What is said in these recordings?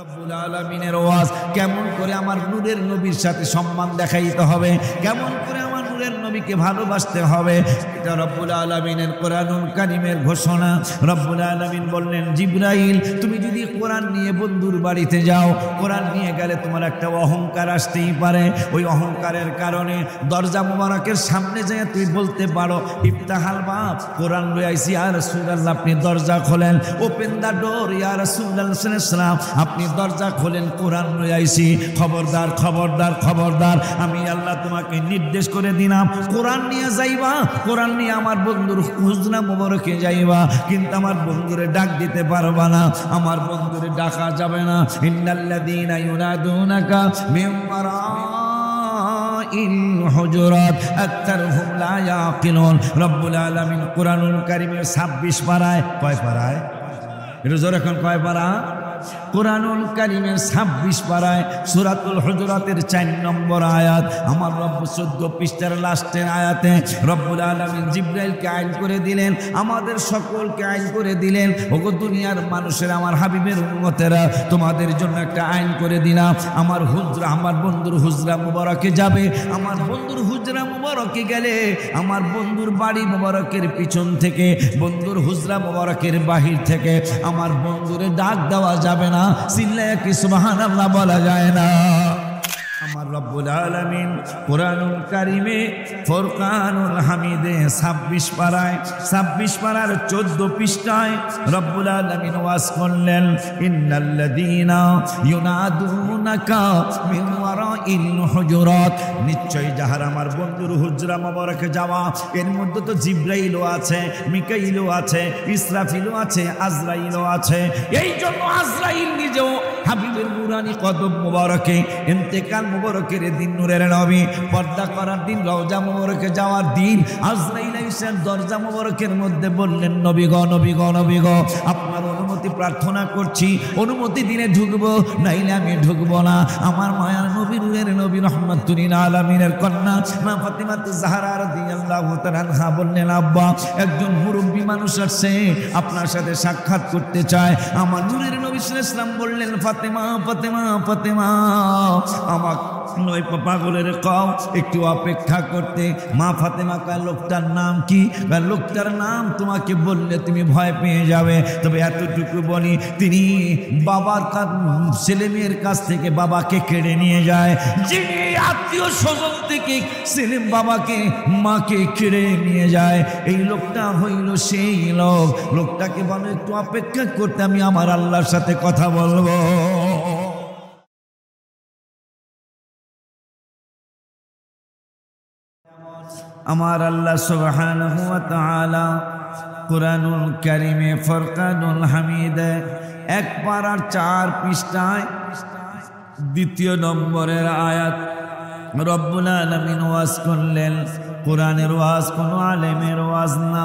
রব্বুল আলামিনের ওয়াজ কেমন করে আমার নূরের নবীর সাথে সম্মান দেখাইতে হবে, কেমন করে আমার নূরের নবীকে ভালোবাসতে হবে, এটা রব্বুল আলামিনের কোরআনুল কারীমের ঘোষণা। রব্বুল আলামিন বললেন, জিবরাইল তুমি যদি কোরআন নিয়ে বন্ধুর বাড়িতে যাও, কোরআন নিয়ে গেলে তোমার একটা অহংকার আসতেই পারে। ওই অহংকারের কারণে দরজা মুবারকের সামনে যেয়ে তুই বলতে পারো, ইফতাহাল বাব, কোরআন লই আইছি ইয়া রাসূলুল্লাহ, আপনি দরজা খোলেন, ওপেন দা ডোর ইয়া রাসূলুল্লাহ সাল্লাল্লাহু আলাইহি, আপনি দরজা খোলেন, কোরআন লই আইছি। খবরদার খবরদার খবরদার, আমি আল্লাহ তোমাকে নির্দেশ করে দিলাম, কোরআন নিয়ে যাইবা, কোরআন নিয়ে আমার বন্ধুর হুজরা মুবারকে যাইবা, কিন্তু আমার বন্ধুরে ডাক দিতে পারবা না, আমার বন্ধুরে ডাকা যাবে না। ইন্নাল্লাযীনা ইউনাদুনাকা মিন ওয়ারাইল হুজুরাত আকতারুহুম লা ইয়াকিলুন। রব্বুল আলামিন কোরআনুল কারীমের 26 পারায়, কয় পারায়? এটা জোরে এখন, কয় পারা? কোরআনুল কারীমের 26 পারায় সূরাতুল হুজুরাতের 4 নম্বর আয়াত। আমার রব্ব 14 পৃষ্ঠার লাস্টের আয়াতে রব্বুল আলামিন জিবরাইলকে আইন করে দিলেন, আমাদের সকলকে আইন করে দিলেন, ওগো দুনিয়ার মানুষের, আমার হাবিবের উম্মতেরা, তোমাদের জন্য একটা আইন করে দিলাম, আমার হুজরা, আমার বন্ধুর হুজরা মুবারকে যাবে, আমার বন্ধুর হুজরা মুবারকে গেলে আমার বন্ধুর বাড়ি মুবারকের পিছন থেকে, বন্ধুর হুজরা মুবারকের বাহির থেকে আমার বন্ধুরে ডাক দেওয়া যাবে না, চিল্লায়া কি সুবহানাল্লাহ বলা যায় না? আমার রব্বুল আলামিন কোরআনুল কারীমে ফুরকানুল হামিদে 26 পারায়, 26 পারার 14 পৃষ্ঠায় রব্বুল আলামিন ওয়াজ করলেন, ইন্নাল্লাযীনা ইউনাদুনাকা মিন ওয়ারাইল হুজুরাত, নিশ্চয়ই যাহারা আমার বন্ধুর হুজরা মুবারকে যাওয়া, এর মধ্যে তো জিবরাইলও আছে, মিকাইলও আছে, ইসরাফিলও আছে, আজরাইলও আছে। এই জন্য আজরাইল নিজেও হাবিবের নুরানি কদম মুবারকে ইন্তেকাল মুবারকের দিন, নূরের নবী পর্দা করার দিন, রওজা মুবারকে যাওয়ার দিন, আজরাইল এসে দরজা মুবারকের মধ্যে বললেন, নবী গো, নবী গো, নবী গো, আপনার অনুমতি প্রার্থনা করছি, অনুমতি দিলে ঢুকবো, নাইলে আমি ঢুকবো না। আমার মায়ার নবী, নূরের নবী, রহমাতুল লিল আলামিনের কন্যা মা ফাতিমাতুজ জাহরা রাদিয়াল্লাহু তাআলা আনহা বললেন, আব্বা, একজন মুরব্বী মানুষ আসছে, আপনার সাথে সাক্ষাৎ করতে চায়। আমার নূরের নবী সাল্লাল্লাহু আলাইহি ওয়াসাল্লাম বললেন, ফাতেমা, ফাতেমা, ফাতেমা, আমার নয় পাগলের কও একটু অপেক্ষা করতে। মা ফাতেমা কয়, লোকটার নাম কি? লোকটার নাম তোমাকে বললে তুমি ভয় পেয়ে যাবে, তবে এতটুকু বলি, তিনি বাবার ছেলে মেয়ের কাছ থেকে বাবাকে কেড়ে নিয়ে যায়, যিনি আত্মীয় স্বজন থেকে ছেলে বাবাকে মাকে কেড়ে নিয়ে যায়, এই লোকটা হইল সেই লোক। লোকটাকে বলো একটু অপেক্ষা করতে, আমি আমার আল্লাহর সাথে কথা বলবো। আমার আল্লাহ সুবহানাহু ওয়া তাআলা কোরআনুল কারীমে ফুরকানুল হামিদে 1 পারার 4 পৃষ্ঠায় 2 নম্বরের আয়াত রব্বুল আলামিন ওয়াজ করলেন। কোরআনের ওয়াজ কোনো আলেমের ওয়াজ না,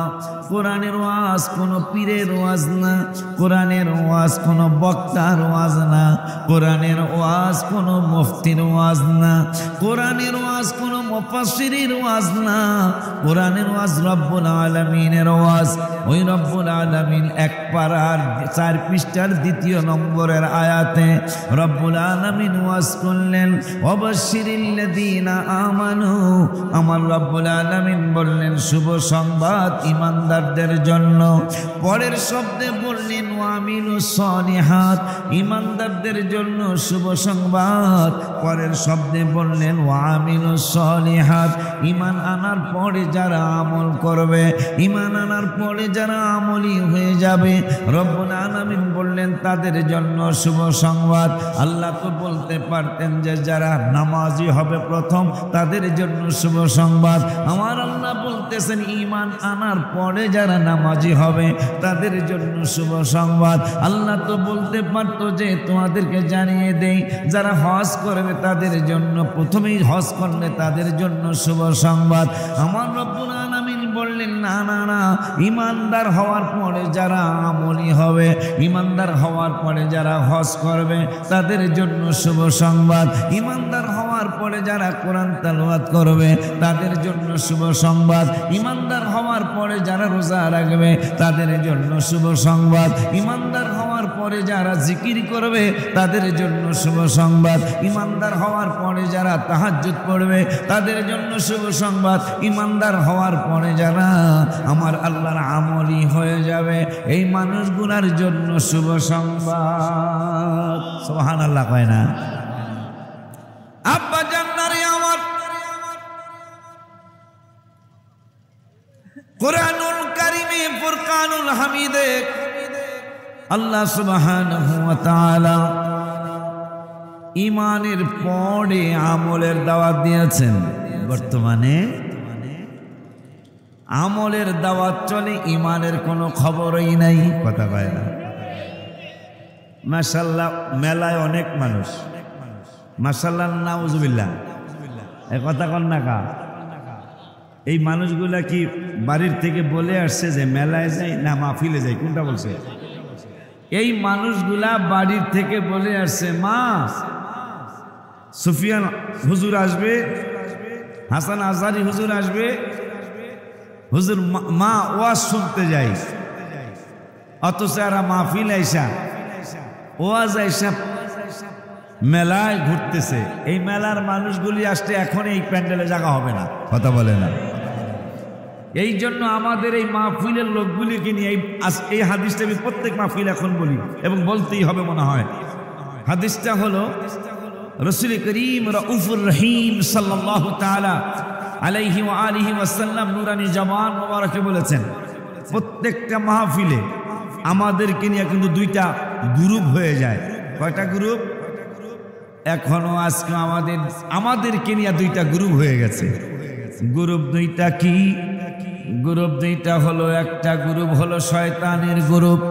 কোরআনের ওয়াজ কোনো পীরের ওয়াজ না, কোরআনের ওয়াজ কোনো বক্তার ওয়াজ না, কোরআনের ওয়াজ কোনো মুফতির ওয়াজ না, কোরআনের ওয়াজ কোনো মুফাসসিরের ওয়াজ না, কোরআনের ওয়াজ রব্বুল আলামিনের ওয়াজ। ওই রব্বুল আলামিন 1 পারার 4 পৃষ্ঠার 2 নম্বরের আয়াতে রব্বুল আলামিন ওয়াজ করলেন, ওয়াবাশশিরিল্লাযীনা আমানু, আমার রব্বুল আলামিন বললেন শুভ সংবাদ ঈমানদারদের জন্য। পরের শব্দে বললেন ওয়ামিলুস সলিহাত, ঈমানদারদের জন্য শুভ সংবাদ। পরের শব্দে বললেন ওয়ামিলুস সলিহাত, ঈমান আনার পরে যারা আমল করবে, ঈমান আনার পরে যারা আমলি হয়ে যাবে, রব্বুল আলামিন বললেন তাদের জন্য শুভ সংবাদ। আল্লাহ তো বলতে পারতেন যে যারা নামাজি হবে প্রথম, তাদের জন্য শুভ সংবাদ। আমার আল্লাহ বলতেছেন ঈমান আনার পরে যারা নামাজি হবে তাদের জন্য শুভ সংবাদ। আল্লাহ তো বলতে পারতো যে তোমাদেরকে জানিয়ে দেই, যারা হজ করবে তাদের জন্য, প্রথমেই হজ করলে তাদের জন্য শুভ সংবাদ। আমার রব্বুল আলামিন বললেন না না না, ঈমানদার হওয়ার পরে যারা আমলি হবে, ঈমানদার হওয়ার পরে যারা হজ করবে তাদের জন্য শুভ সংবাদ। ঈমানদার হওয়ার পরে যারা কোরআন তেলাওয়াত করবে তাদের জন্য শুভ সংবাদ। ঈমানদার হওয়ার পরে যারা রোজা রাখবে তাদের জন্য শুভ সংবাদ। ঈমানদার হওয়ার পরে পরে যারা জিকির করবে তাদের জন্য শুভ সংবাদ, ইমানদার হওয়ার পরে যারা তাহাজ্জুদ পড়বে তাদের জন্য শুভ সংবাদ, ইমানদার হওয়ার পরে যারা আমার আল্লাহর আমলি হয়ে যাবে এই মানুষগুলোর জন্য শুভ সংবাদ। সুবহানাল্লাহ কয় না? আব্বা জান্নারে আমার কুরআনুল কারীমে ফুরকানুল হামিদে আল্লাহ সুবহানাহু ওয়া তাআলা ঈমানের পরে আমলের দাওয়াত দিয়েছেন। বর্তমানে আমলের দাওয়াত চলে, ঈমানের কোনো খবরই নাই। কথা কয় না? মাশাআল্লাহ মেলায় অনেক মানুষ, মাশাআল্লাহ নাউজুবিল্লাহ, এই কথা কন না কা? এই মানুষগুলা কি বাড়ির থেকে বলে আসছে যে মেলায় যাই না মাহফিলে যাই? কোনটা বলছে? এই মানুষগুলা বাড়ির থেকে বলে আসছে মা সুফিয়ান হুজুর আসবে, হাসান আজহারি হুজুর আসবে, হুজুর মা ওয়াজ শুনতে যাই। অথচ এরা মাহফিল আইসা ওয়াজ আইসা মেলায় ঘুরতেছে। এই মেলার মানুষগুলি আসতে এখন এই প্যান্ডেলে জায়গা হবে না। কথা বলে না? এই জন্য আমাদের এই মাহফিলের লোকগুলিকে নিয়ে এই হাদিসটা আমি প্রত্যেক মাহফিল এখন বলি এবং বলতেই হবে মনে হয়। হাদিসটা হলো রাসূল করিম রাউফুর রহিম সাল্লাল্লাহু তাআলা আলাইহি ওয়া আলিহি ওয়াসাল্লাম নূরানি জবান মোবারকে বলেছেন, প্রত্যেকটা মাহফিলে আমাদেরকে নিয়ে কিন্তু দুইটা গ্রুপ হয়ে যায়। কয়টা গ্রুপ? এখনো আজকে আমাদেরকে নিয়ে দুইটা গ্রুপ হয়ে গেছে। গ্রুপ দুইটা কি? গ্রুপ দুইটা হলো, একটা গ্রুপ হলো শয়তানের গ্রুপ,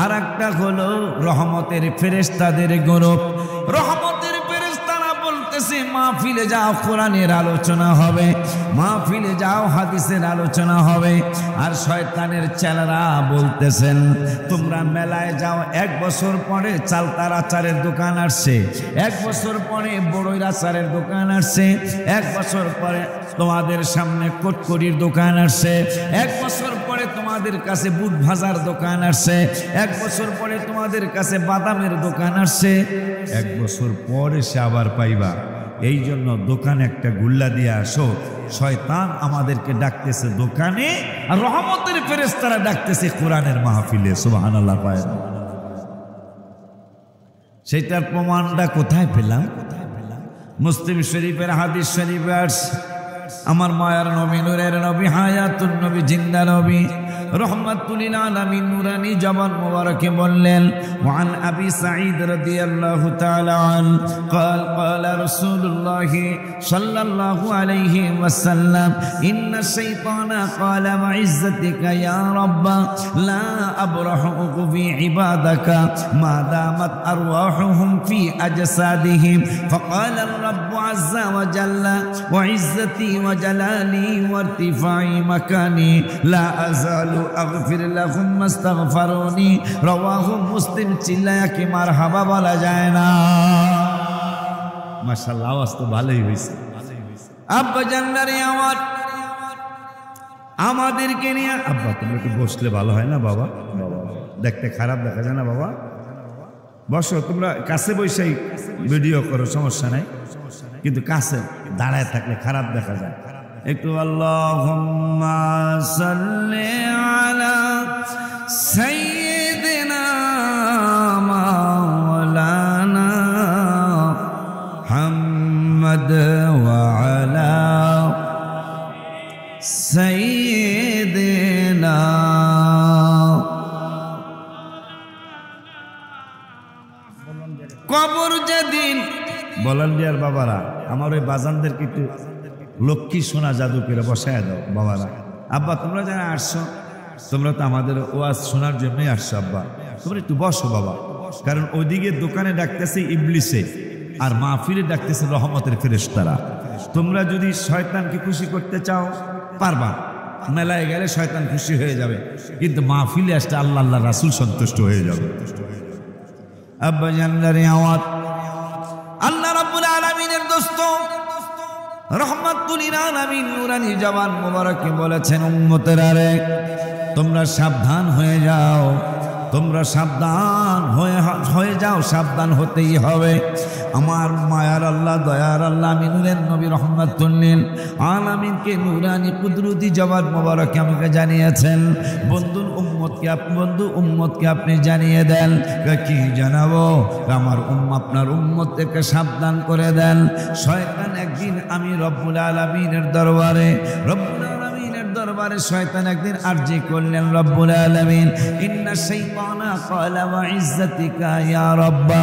আর একটা হলো রহমতের ফেরেশতাদের গ্রুপ। রহমতের ফেরেশতারা বলতেছে মাহফিলে যাও কোরআনের আলোচনা হবে, মাহফিলে যাও হাদিসের আলোচনা হবে। আর শয়তানের ছেলেরা বলতেছেন তোমরা মেলায় যাও, 1 বছর পরে চালতার আচারের দোকান আসছে, 1 বছর পরে বড়ইর আচারের দোকান আসছে, 1 বছর পরে তোমাদের সামনে কটকরির দোকান আসছে, 1 বছর পরে তোমাদের কাছে বুট ভাজার দোকান আসছে, 1 বছর পরে তোমাদের কাছে বাদামের দোকান আসছে, 1 বছর পরে সে আবার পাইবা। এই জন্য দোকানে একটা গুল্লা দিয়ে আসো। শয়তান আমাদেরকে ডাকতেছে দোকানে, আর রহমতের ফেরেশতারা ডাকতেছে কোরআনের মাহফিলে। সুবহানাল্লাহ। সেটার প্রমাণটা কোথায় পেলাম? মুসলিম শরীফের হাদিস শরীফে আসছে, আমার মায়ার নবী, নূরের নবী, হায়াতুন নবী, জিন্দা নবী, রহমাতুল লিল আলামিন নূরানি জবান মোবারকে বললেন, ওয়ান আবি সাঈদ রাদিয়াল্লাহু তাআলা আন قال قال رسول الله صلى الله عليه وسلم ان الشيطان قال وعزتك يا رب لا ابرح في عبادك ما دامت ارواحهم في اجسادهم فقال الرب عز وجل وعزتي وجلالي وارتفاع مكاني لا ازال اغفر لهم ما استغفروني رواه مسلم। চিল্লায়া কি মারহাবা বলা যায় না? মাশাআল্লাহ, আওয়াজ তো ভালোই হয়েছে। আব্বা জান্নারে আমাদেরকে নিয়ে, আব্বা তুমি একটু বসলে ভালো হয় না বাবা? দেখতে খারাপ দেখা যায় না বাবা? বসো, তোমরা কাছে বসেই ভিডিও করো, সমস্যা নাই, কিন্তু কাছে দাঁড়ায় থাকলে খারাপ দেখা যায়। একটু আল্লাহুম্মা সাল্লি আলা সাইয়্যিদিনা মাওলানা মুহাম্মদ ওয়া আলা সাইয়্যিদিনা। কবর যেদিন, ভলান্টিয়ার বাবারা আমার ওই বাজানদেরকে একটু লক্ষ্মী সোনা জাদু করে বসায় দাও বাবারা। আব্বা তোমরা যারা আসছো, তোমরা তো আমাদের ওয়াজ শোনার জন্যই আসছো। আব্বা তোমরা একটু বসো বাবা, কারণ ওইদিকে দোকানে ডাকতেছে ইবলিসে আর মাহফিলে ডাকতেছে রহমতের ফেরেশতারা। তোমরা যদি শয়তানকে খুশি করতে চাও পারবা, মেলায় গেলে শয়তান খুশি হয়ে যাবে, কিন্তু মাহফিলে আসতে আল্লাহ আল্লাহ রাসূল সন্তুষ্ট হয়ে যাবে। আব্বা জান্নারে আওয়াজ, আল্লাহ রাব্বুল আলামিনের দোস্ত রহমাতুল লিল আলামিন নূরানি জবান মোবারকে বলেছেন, উম্মতেরা রে তোমরা সাবধান হয়ে যাও, তোমরা সাবধান হয়ে যাও, সাবধান হতেই হবে। আমার মায়ার আল্লাহ, দয়ার আল্লাহ, আমি নূরের নবী রহমাতুল্লিল আলামিনকে নুরানি কুদরতি জবান মোবারকে আমাকে জানিয়েছেন, বন্ধু উম্মতকে আপনি জানিয়ে দেন। কি জানাবো? আমার আপনার উম্মত থেকে সাবধান করে দেন। শয়তান একদিন আমি রব্বুল আলামিনের দরবারে শয়তান একদিন আরজি করলেন, রব্বুল আলামিন ইন্না শাইতানা ক্বালা ওয়া ইজ্জাতিকা ইয়া রাব্বা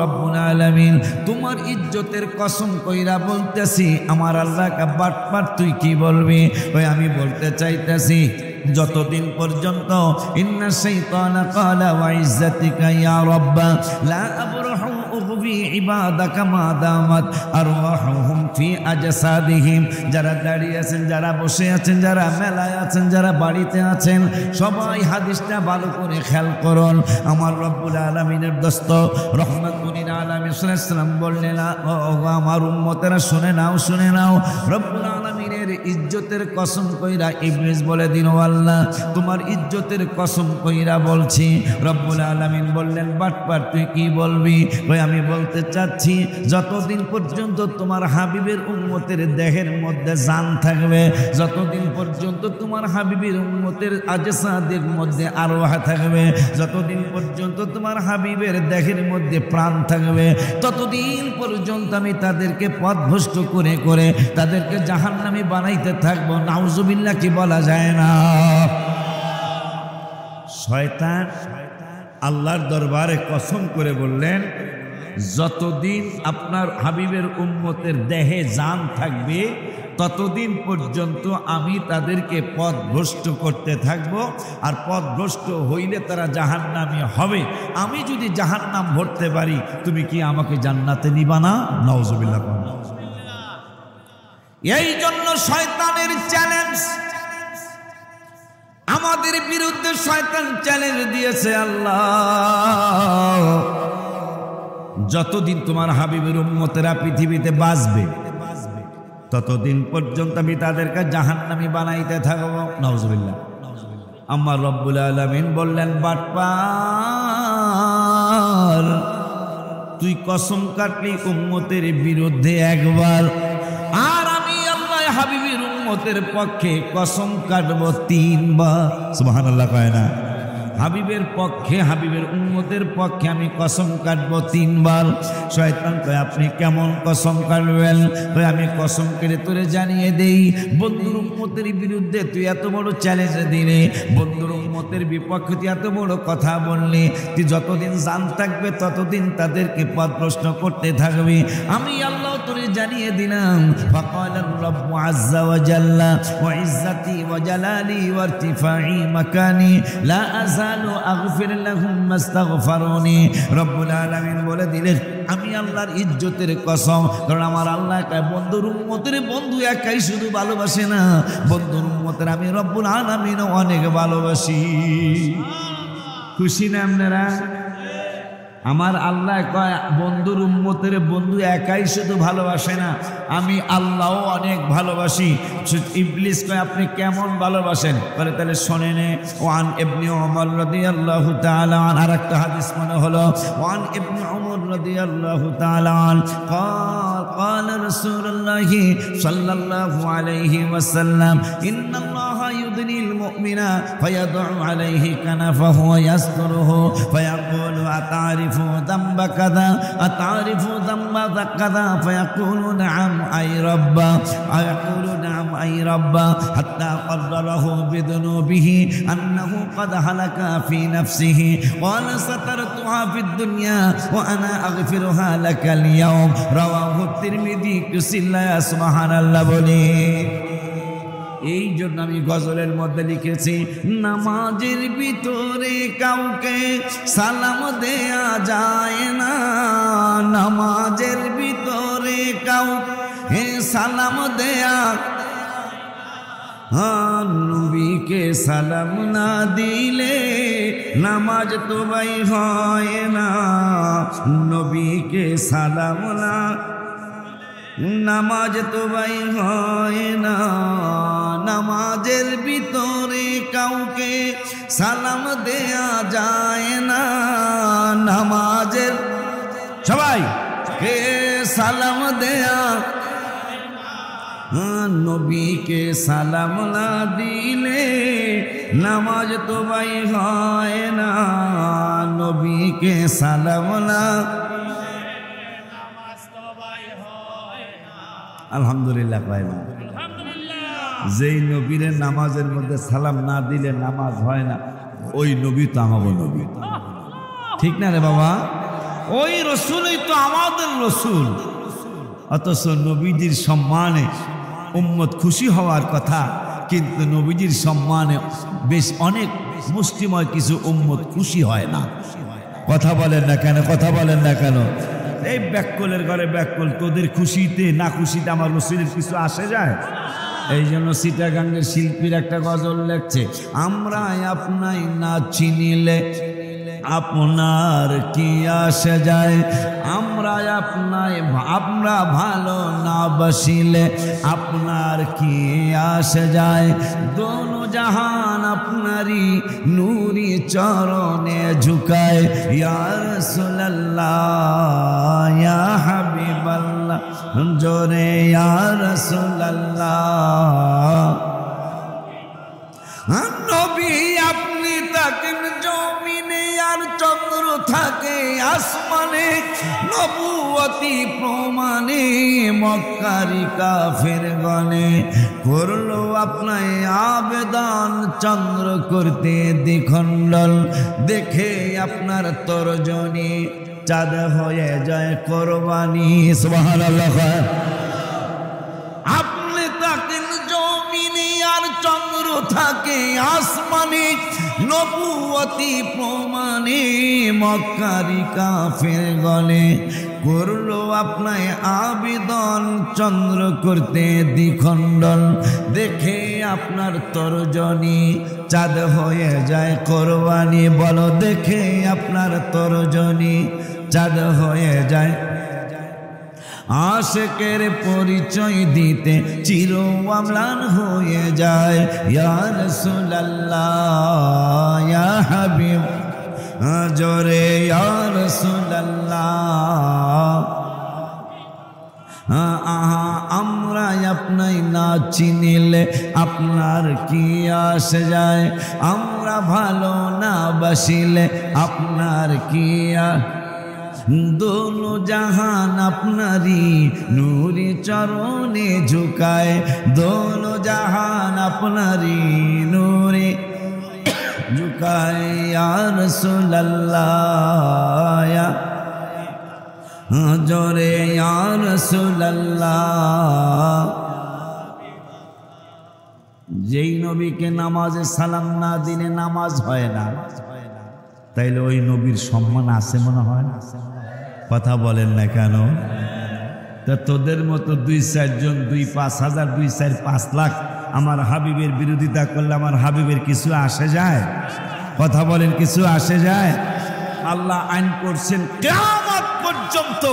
রব্বুল আলামিন, তোমার ইজ্জতের কসম কইরা বলতেছি আমার আল্লাহকে বাটপার তুই কি বলবি? ওই আমি বলতে চাইতেছি যতদিন পর্যন্ত ইন্না শাইতানা ক্বালা ওয়া ইজ্জাতিকা ইয়া রাব্বা লা আবরাহু উগবি ইবাদাকা মা দামাত আরওয়াহুহুম ফি আজসাদিহিম, যারা দাঁড়িয়ে আছেন, যারা বসে আছেন, যারা মেলায় আছেন, যারা বাড়িতে আছেন, সবাই হাদিসটা ভালো করে খেয়াল করুন। আমার রব্বুল আলামিনের দোস্ত রহমাতুল আলামিন সাল্লাল্লাহু আলাইহি ওয়াসাল্লাম বললেন, আমার উম্মতেরা শুনে নাও, রব্বুল আলামিনের ইজ্জতের কসম কইরা ইবলিস বলে দিন, আল্লাহ তোমার ইজ্জতের কসম কইরা বলছি। রব্বুল আলামিন বললেন, বাটপার তুই কি বলবি? ওই আমি বলতে চাচ্ছি যতদিন পর্যন্ত তোমার হাবিবের উম্মতের দেহের মধ্যে জান থাকবে, যতদিন পর্যন্ত তোমার হাবিবের উম্মতের আজসাদের মধ্যে আরওয়াহ থাকবে, যতদিন পর্যন্ত তোমার হাবিবের দেহের মধ্যে প্রাণ থাকবে, ততদিন পর্যন্ত আমি তাদেরকে পথভ্রষ্ট করে করে তাদেরকে জাহান্নামী বানাইতে থাকবো। নাউজুবিল্লাহ কি বলা যায় না? শয়তান আল্লাহর দরবারে কসম করে বললেন, যতদিন আপনার হাবিবের উম্মতের দেহে জান থাকবে ততদিন পর্যন্ত আমি তাদেরকে পথভ্রষ্ট করতে থাকবো, আর পথভ্রষ্ট হইলে তারা জাহান্নামী হবে। আমি যদি জাহান্নাম ভরতে পারি, তুমি কি আমাকে জান্নাতে নিবা না? নাউজুবিল্লাহ। এই জন্য শয়তানের চ্যালেঞ্জ আমাদের বিরুদ্ধে, শয়তান চ্যালেঞ্জ দিয়েছে, আল্লাহ যতদিন তোমার হাবিবের উম্মতেরা পৃথিবীতে বাঁচবে ততদিন পর্যন্ত আমি তাদেরকে জাহান্নামী বানাইতে থাকবো। নাউজুবিল্লাহ। আমার রব্বুল আলামিন বললেন, বাটপার তুই কসম কাটলি উম্মতের বিরুদ্ধে একবার, আর আমি আল্লাহ হাবিবের উম্মতের পক্ষে কসম কাটবো 3 বার। সুবহানাল্লাহ কয় না? হাবিবের পক্ষে, হাবিবের উম্মতের পক্ষে আমি কসম কাটবো 3 বার। শয়তান কয়, আপনি কেমন কসম কাটবেন? আমি কসম কেটে তোরে জানিয়ে দেই, বন্ধুর উম্মতের বিরুদ্ধে তুই এত বড় চ্যালেঞ্জ দিলে, বন্ধুর উম্মতের বিপক্ষে তুই এত বড় কথা বললি, তুই যতদিন জান থাকবে ততদিন তাদেরকে পথভ্রষ্ট করতে থাকবি। আমি আল্লাহ তোরে জানিয়ে দিলাম, ফাকাল রাব্বু আযজা ওয়া জাল্লা ওয়া ইজ্জাতি ওয়া জালালি ওয়া ইরতিফাই মাকানি লা আযালু আগফির লাহুম মাস্তাগফারুনি। রব্বুল আলামিন বলে দিলেন, আমি আল্লাহর ইজ্জতের কসম, কারণ আমার আল্লাহ বন্ধুর উম্মতের বন্ধু একাই শুধু ভালোবাসে না, বন্ধুর উম্মতের আমি রব্বুল আলামিনও অনেক ভালোবাসি। খুশি না আপনারা? আমার আল্লাহ কয়, বন্ধুর উম্মতের বন্ধু একাই শুধু ভালোবাসে না, আমি আল্লাহও অনেক ভালোবাসি। ইবলিস কয়, আপনি কেমন ভালোবাসেন? বলে, তাহলে শোনেন। ওয়ান ইবনে উমর রাদিয়াল্লাহু তাআলা আন, আরেকটা হাদিস মনে হলো, ওয়ান ইবনে উমর রাদিয়াল্লাহু তাআলা আন قال رسول الله صلى الله عليه وسلم إن الله يدني المؤمن فيضع عليه كنفه ويستره فيقول أتعرف ذنب كذا أتعرف ذنب كذا فيقول نعم أي رب، يقول نعم أي رب، حتى قرره بذنوبه أنه قد هلك في نفسه قال سترتها في الدنيا وأنا أغفرها لك اليوم। رواه তিরমিজি। সুবহানাল্লাহ বলি। এই জন্য আমি গজলের মধ্যে লিখেছি, নামাজের ভিতরে কাউকে সালাম দেয়া যায় না, নামাজের ভিতরে কাউকে সালাম দেয়া, নবীকে সালাম না দিলে নামাজ তো ভাই হয় না, নবীকে সালাম না নামাজ তো ভাই হয় না, নামাজের ভিতরে কাউকে সালাম দেয়া যায় না নামাজের সবাই কে সালাম দেয়া নবীকে সালাম না দিলে নামাজ তো ভাই হয় না নবীকে সালাম না আলহামদুলিল্লাহ ভাই যেই নবীর নামাজের মধ্যে সালাম না দিলে নামাজ হয় না ওই নবী তো আমাদের নবী ঠিক না রে বাবা ওই রসুলই তো আমাদের রসুল অথচ নবীজির সম্মানে উম্মত খুশি হওয়ার কথা কিন্তু নবীজির সম্মানে বেশ অনেক মুষ্টিময় কিছু উম্মত খুশি হয় না কথা বলেন না কেন কথা বলেন না কেন এই ব্যাককলের ঘরে ব্যাককল তোদের খুশিতে না খুশিতে আমার রসুলের কিছু আসে যায় এই জন্য চিটাগাঙ্গের শিল্পীর একটা গজল লেখছে আমরা আপনাই না চিনিলে আপনার কি আসে যায় আমরা আমরা ভালো না বাসিলে আপনার কি আসে যায় দোনো জাহান আপনারই নূরি চরণে ঝুকায় ইয়া রাসূলুল্লাহ ইয়া হাবিবাল্লাহ জোরে ইয়া রাসূলুল্লাহ নবী আপনি থাকেন জমিনে আর চন্দ্র থাকে আসমানে নবুয়তি প্রমাণে মক্কারি কাফের গণে করলো আপনার আবেদন চন্দ্র করতে দ্বিখণ্ডল দেখে আপনার তর্জনী চাঁদ হয়ে যায় কোরবানি সুবহানাল্লাহ আপনি থাকেন জমিনে আর চন্দ্র থাকে আসমানে নবুয়তি প্রমাণে মক্কারি কাফের গণে করলো আপনার আবেদন চন্দ্র করতে দ্বিখণ্ডল দেখে আপনার তর্জনী চাঁদ হয়ে যায় কোরবানি বলো দেখে আপনার তর্জনী চাঁদ হয়ে যায় আশিকের পরিচয় দিতে চির অম্লান হয়ে যায় ইয়া রাসূলুল্লাহ ইয়া হাবিব জোরে ইয়া রাসূলুল্লাহ আমরা আপনাই না চিনিলে আপনার কি আসে যায় আমরা ভালো না বাসিলে আপনার কি দোনো জাহান আপনারই নূরি চরণে ঝুকায় দোনো জাহান আপনারই নূরে ঝুকায় ইয়া রাসূলুল্লাহ জোরে ইয়া রাসূলুল্লাহ যেই নবীকে নামাজে সালাম না দিলে নামাজ হয় না তাইলে ওই নবীর সম্মান আছে মনে হয় না কথা বলেন না কেন তা তোদের মতো 2-4 জন 2-5 হাজার 2-4-5 লাখ আমার হাবিবের বিরোধিতা করলে আমার হাবিবের কিছু আসে যায় কথা বলেন কিছু আসে যায় আল্লাহ আইন করছেন কিয়ামত পর্যন্ত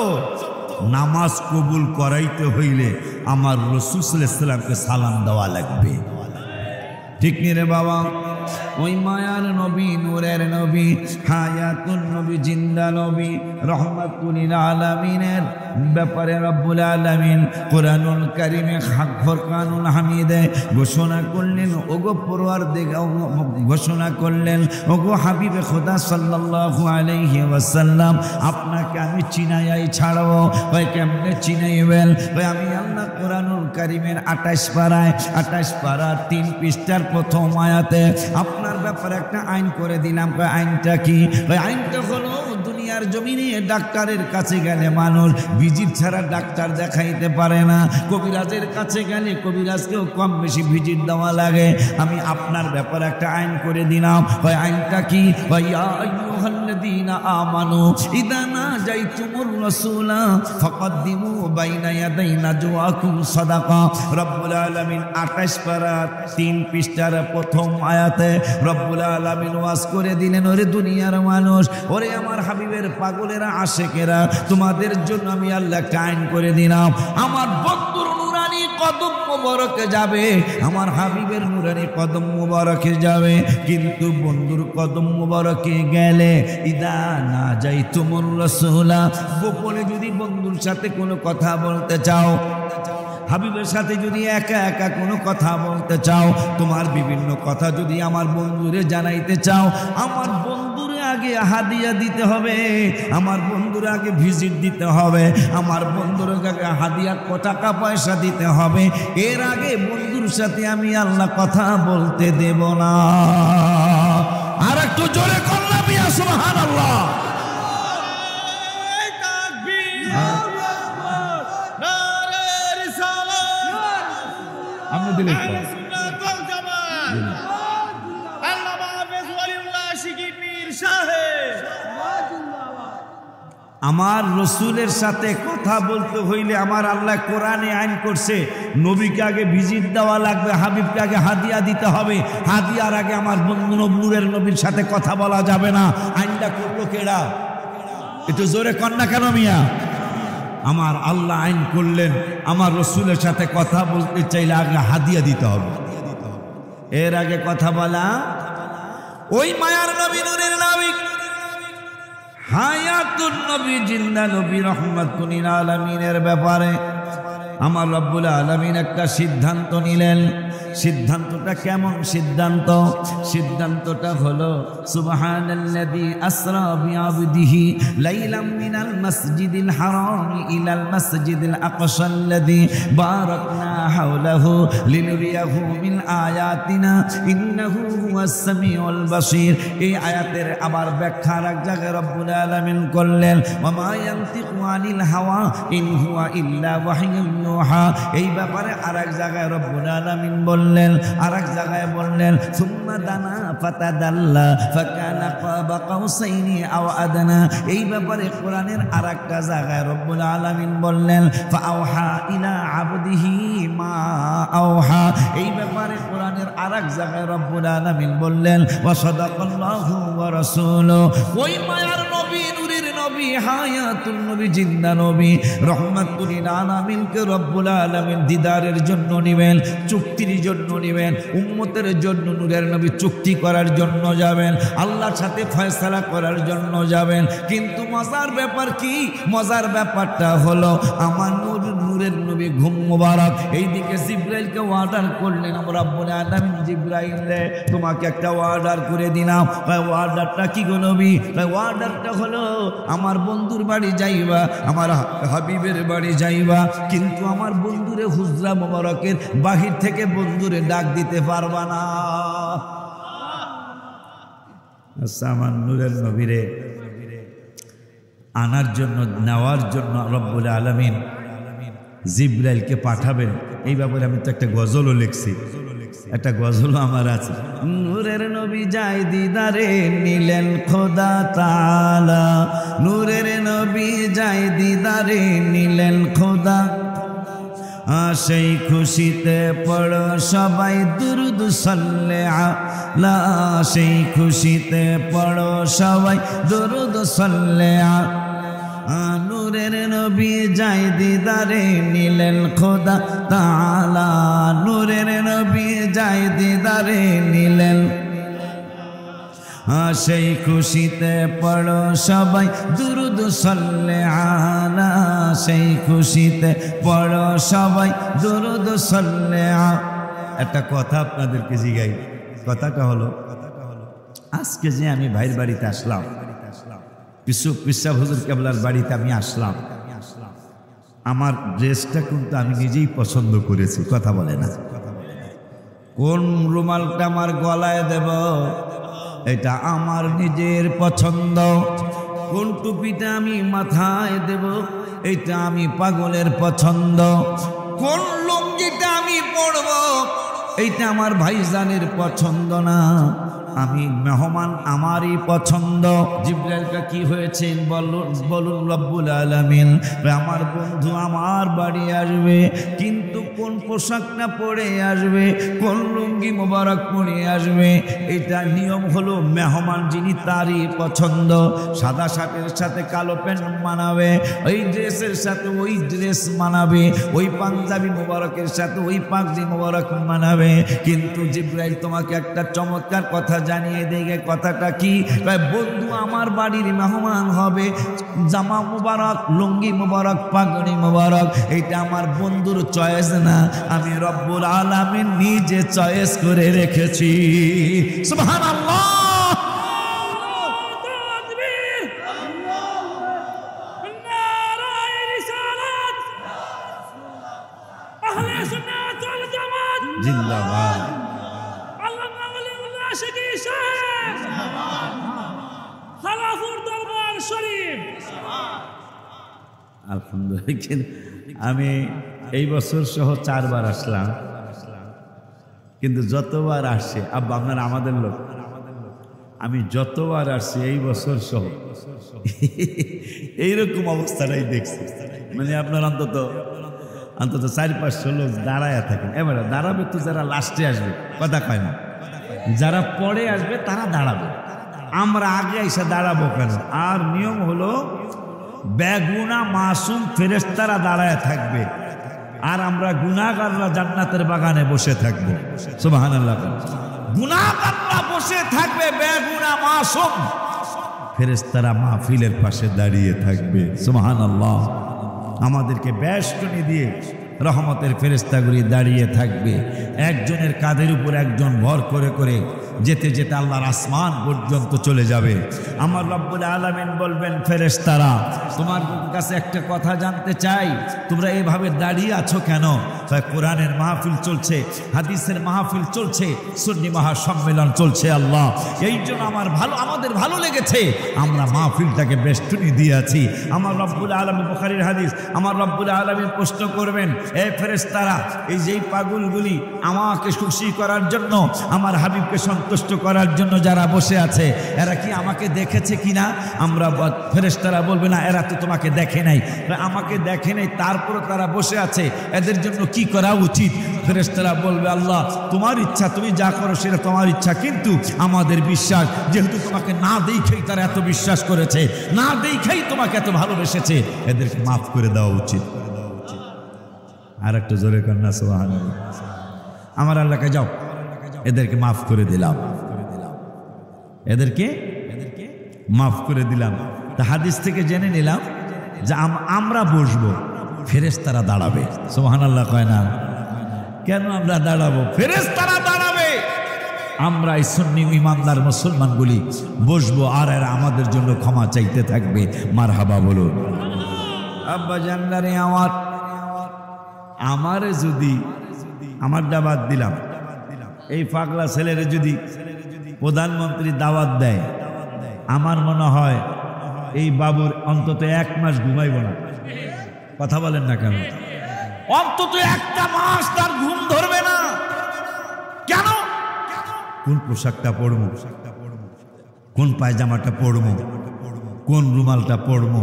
নামাজ কবুল করাইতে হইলে আমার রাসূল সাল্লাল্লাহু আলাইহি ওয়াসাল্লামকে সালাম দেওয়া লাগবে ঠিক নি রে বাবা ওই মায়ার নবী নূরের নবী হায়াতুন নবী জিন্দা নবী রহমাতুল আলামিনের ব্যাপারে রব্বুল আলামিন কোরআনুল কারীমে ফুরকানুল হামিদে ঘোষণা করলেন ওগো পরওয়ারদিগার ঘোষণা করলেন ওগো হাবিবে খোদা সাল্লাল্লাহু আলাইহি ওয়াসাল্লাম আপনাকে আমি চিনাই ছাড়বো ওই কেমনে চিনাইবেন ওই আমি আল্লাহ কোরআনুল কারীমের 28 পারার 3 পৃষ্ঠার প্রথম আয়াতে আপনার ব্যাপারে একটা আইন করে দিলাম আইনটা কি ওই আইনটা হলো দুনিয়ার জমিনে ডাক্তারের কাছে গেলে মানুষ ভিজিট ছাড়া ডাক্তার দেখাইতে পারে না কবিরাজের কাছে গেলে কবিরাজকেও কম বেশি ভিজিট দেওয়া লাগে আমি আপনার ব্যাপারে একটা আইন করে দিলাম ওই আইনটা কি ইয়া আইয়ুহাল্লাযীনা আমানু ইযা নাজাইতুমুর রাসূলা ফাকদ্দিমু বাইনা ইয়াদাই নাজওয়াকুম সাদাকা রব্বুল আলামিন 28 পারা 3 পৃষ্ঠার প্রথম আয়াতে রব্বুল আলামিন ওয়াজ করে দিলেন ওরে দুনিয়ার মানুষ ওরে আমার হাবিবের পাগলেরা আশিকেরা তোমাদের জন্য আমি আল্লাহ একটা আইন করে দিলাম আমার বন্ধুর নুরানি কদম মুবারকে যাবে, আমার হাবিবের নুরানি কদম মুবারকে যাবে। কিন্তু বন্ধুর কদম মুবারকে গেলে ইদা না যাই তুমুর রাসূলা, গোপনে যদি বন্ধুর সাথে কোনো কথা বলতে চাও, হাবিবের সাথে যদি একা একা কোনো কথা বলতে চাও, তোমার বিভিন্ন কথা যদি আমার বন্ধুরে জানাইতে চাও, আমার বন্ধুরে আগে হাদিয়া দিতে হবে, আমার বন্ধুরে আগে ভিজিট দিতে হবে, আমার বন্ধুর আগে হাদিয়া টাকা পয়সা দিতে হবে। এর আগে বন্ধুর সাথে আমি আল্লাহ কথা বলতে দেব না। আর একটু জোরে করলাম ইয়া সুবহানাল্লাহ। আমার রসুলের সাথে কথা বলতে হইলে আমার আল্লাহ কোরআনে আইন করছে, নবীকে আগে ভিজিট দেওয়া লাগবে, হাবিবকে আগে হাদিয়া দিতে হবে, হাদিয়ার আগে আমার বন্ধু নূরের নবীর সাথে কথা বলা যাবে না। আইনটা করলো কেডা? একটু জোরে কন্যা কেন মিয়া? আমার আল্লাহ আইন করলেন, আমার রসুলের সাথে কথা বলতে চাইলে আগে হাদিয়া দিতে হবে, এর আগে কথা বলা। ওই মায়ার নবী, নূরের নবী, হায়াতুন নবী, জিন্দা নবী, রহমাতুল লিল আলামিনের ব্যাপারে আমার রব্বুল আলামিন একটা সিদ্ধান্ত নিলেন। সিদ্ধান্তটা কেমন সিদ্ধান্ত? সিদ্ধান্তটা হলো সুবহানাল্লাযী আসরা বিআবদিহি লাইলাম মিনাল মাসজিদিল হারাম ইলাল মাসজিদিল আকসাল্লাযী বারাকনা হাওলাহু লিনুরিয়াহু মিন আয়াতিনা ইন্নাহু হুয়াস সামিউল বাসীর। এই আয়াতের আবার ব্যাখ্যা এক জায়গায় রব্বুল আলামিন করলেন, ওয়া মা ইয়ানতিকু আনিল হাওয়া ইন হুয়া ইল্লা ওয়াহয়ুন ইউহা। এই ব্যাপারে আরেক জায়গায় রব্বুল আলামিন বললেন, আরেক জায়গায় বললেন সুম্মা দানা ফাতাদাল্লা ফাকানা কাবা কাউসাইনি আও আদনা। এই ব্যাপারে কোরআনের আরেকটা জায়গায় রব্বুল আলামিন বললেন ফাআওহা ইলা আবদিহি মা আওহা। এই ব্যাপারে কোরআনের আরেক জায়গায় রব্বুল আলামিন বললেন ওয়া সাদাকাল্লাহু ওয়া রাসূলুহু। ওই মায়ার নবী, নূরের নবী, হায়াতুন নবী, জিন্দা নবী, রহমাতুল লিল আলামিনকে রব্বুল আলামিন দিদারের জন্য নিবেন, চুক্তির জন্য নিবেন, উম্মতের জন্য নূরের নবী চুক্তি করার জন্য যাবেন, আল্লাহর সাথে ফয়সালা করার জন্য যাবেন। কিন্তু মজার ব্যাপার কি? মজার ব্যাপারটা হলো আমার নূরের নবী ঘুম মুবারক এইদিকে জিবরাইলকে অর্ডার করলেন, আমরা রব্বুল আলামিন জিবরাইলে তোমাকে একটা অর্ডার করে দিলাম। অর্ডারটা কি গো নবী? অর্ডারটা হলো আমার বন্ধুর বাড়ি যাইবা, আমার হাবিবের বাড়ি যাইবা, কিন্তু আমার বন্ধুরে হুজরা মুবারকের বাহির থেকে বন্ধুরে ডাক দিতে পারবা না। আচ্ছা, আমার নূরের নবীরে আনার জন্য, নেওয়ার জন্য রব্বুল আলামিন জিবরাইলকে পাঠাবেন। এই ব্যাপারে আমি তো একটা গজলও লিখছি, একটা গজলও আমার আছে। নূরের নবী যায় দিদারে নিলেন খোদা তাআলা, নূরের নবী যায় দিদারে নিলেন খোদা। সেই খুশিতে পড়ো সবাই দুরুদ সাল্লে আলা, সেই খুশিতে পড়ো সবাই দুরুদ সাল্লে আলা। নূরের নবী যায় দিদারে নিলেন খোদা তাআলা, নূরের নবী যায় দিদারে নিলেন। সেই খুশিতে পড়ো সবাই দুরুদ সাল্লে আলা, সেই খুশিতে পড়ো সবাই দুরুদ সাল্লে আলা। একটা কথা আপনাদেরকে জিগাই, কথাটা হলো আজকে যে আমি ভাইয়ের বাড়িতে আসলাম, পিসা হুজুর কেবলার বাড়িতে আমি আসলাম, আমার ড্রেসটা কিন্তু আমি নিজেই পছন্দ করেছি, কথা বলে না। কোন রুমালটা আমার গলায় দেব এটা আমার নিজের পছন্দ, কোন টুপিটা আমি মাথায় দেব এটা আমি পাগলের পছন্দ, কোন লুঙ্গিটা আমি পরব এইটা আমার ভাইজানের পছন্দ না, আমি মেহমান আমারই পছন্দ। জিবরাইলটা কি হয়েছে বলুন রব্বুল আলামিন, আমার বন্ধু আমার বাড়ি আসবে, কিন্তু কোন পোশাকটা পরে আসবে, কোন লুঙ্গি মোবারক পরে আসবে, এটা নিয়ম হলো মেহমান যিনি তারই পছন্দ। সাদা শার্টের সাথে কালো প্যান্ট মানাবে, ওই ড্রেসের সাথে ওই ড্রেস মানাবে, ওই পাঞ্জাবি মোবারকের সাথে ওই পাঞ্জাবি মোবারক মানাবে। কিন্তু জিবরাইল তোমাকে একটা চমৎকার কথা জানিয়ে দেয়। কথাটা কি? বন্ধু আমার বাড়ির মেহমান হবে, জামা মুবারক, লুঙ্গি মুবারক, পাগড়ি মুবারক, এটা আমার বন্ধুর চয়েস না, আমি রব্বুল আলামিন নিজে চয়েস করে রেখেছি। সুবহানাল্লাহ। জিন্দাবাদ। আলহামদুলিল্লাহ। আমি এই বছর সহ 4 বার আসলাম, কিন্তু যতবার আসছে আব্বা আপনারা আমাদের লোক, আমি যতবার আসছি এই বছর সহ এইরকম অবস্থাটাই দেখছি। মানে আপনার অন্তত 4-500 লোক দাঁড়ায় থাকেন। এবারে দাঁড়াবে তো যারা লাস্টে আসবে, কথা কয় না, যারা পরে আসবে তারা দাঁড়াবে, আমরা আগে এসে দাঁড়াবো কেন? আর নিয়ম হলো বেগুনা মাসুম ফেরেশতারা দাঁড়ায় থাকবে, আর আমরা গুনাহগাররা জান্নাতের বাগানে বসে থাকবো। সুবহানাল্লাহ। গুনাহগাররা বসে থাকবে, বেগুনা মাসুম ফেরেশতারা মাহফিলের পাশে দাঁড়িয়ে থাকবে। সুবহানাল্লাহ। আমাদেরকে বেষ্টনী দিয়ে রহমতের ফেরেশতাগুলি দাঁড়িয়ে থাকবে, একজনের কাঁধের উপর একজন ভর করে করে যেতে যেতে আল্লাহর আসমান পর্যন্ত চলে যাবে। আমার রব্বুল আলামিন বলবেন, ফেরেশতারা তোমার কাছে একটা কথা জানতে চাই, তোমরা এভাবে দাঁড়িয়ে আছো কেন? কোরআনের মাহফিল চলছে, হাদিসের মাহফিল চলছে, সুন্নি মহাসম্মেলন চলছে। আল্লাহ এই জন্য আমাদের ভালো লেগেছে, আমরা মাহফিলটাকে বেষ্টনী দিয়ে আছি। আমার রব্বুল আলামিন, বুখারীর হাদিস, আমার রব্বুল আলামিন প্রশ্ন করবেন, এ ফেরেশতারা, এই যেই পাগলগুলি আমাকে খুশি করার জন্য, আমার হাবিবকে সন্তুষ্ট করার জন্য যারা বসে আছে, এরা কি আমাকে দেখেছে কিনা? আমরা ফেরেশতারা বলবে, না, এরা তো তোমাকে দেখে নাই। আমাকে দেখে নাই, তারপরে তারা বসে আছে, এদের জন্য কি করা উচিত? ফেরেশতারা বলবে, আল্লাহ তোমার ইচ্ছা, তুমি যা করো সেটা তোমার ইচ্ছা, কিন্তু আমাদের বিশ্বাস, যেহেতু তোমাকে না দেখেই তারা এত বিশ্বাস করেছে, না দেখেই তোমাকে এত ভালোবেসেছে, এদেরকে মাফ করে দেওয়া উচিত। আর একটা জোরে কন্যা সুবহানাল্লাহ। আমার আল্লাহকে যাও, এদেরকে মাফ করে দিলাম, এদেরকে মাফ করে দিলাম। তা হাদিস থেকে জেনে নিলাম যে আমরা বসবো, ফেরেশতারা দাঁড়াবে। সুবহানাল্লাহ কয় না? কেন আমরা দাঁড়াবো? ফেরেশতারা দাঁড়াবে, আমরা এই সুন্নি ইমানদার মুসলমানগুলি বসবো, আর এরা আমাদের জন্য ক্ষমা চাইতে থাকবে। মারহাবা বলুন। আব্বা জানদারে, আমারে যদি, আমার দাওয়াত দিলাম, এই পাগলা ছেলেরে যদি প্রধানমন্ত্রী দাওয়াত দেয়, আমার মনে হয় এই বাবুর অন্তত 1 মাস ঘুমাইব না। কথা বলেন না কেন? অন্তত 1টা মাস তার ঘুম ধরবে না। কেন? কোন পোশাকটা পরবো, কোন পায়জামাটা পরবো, কোন রুমালটা পরবো।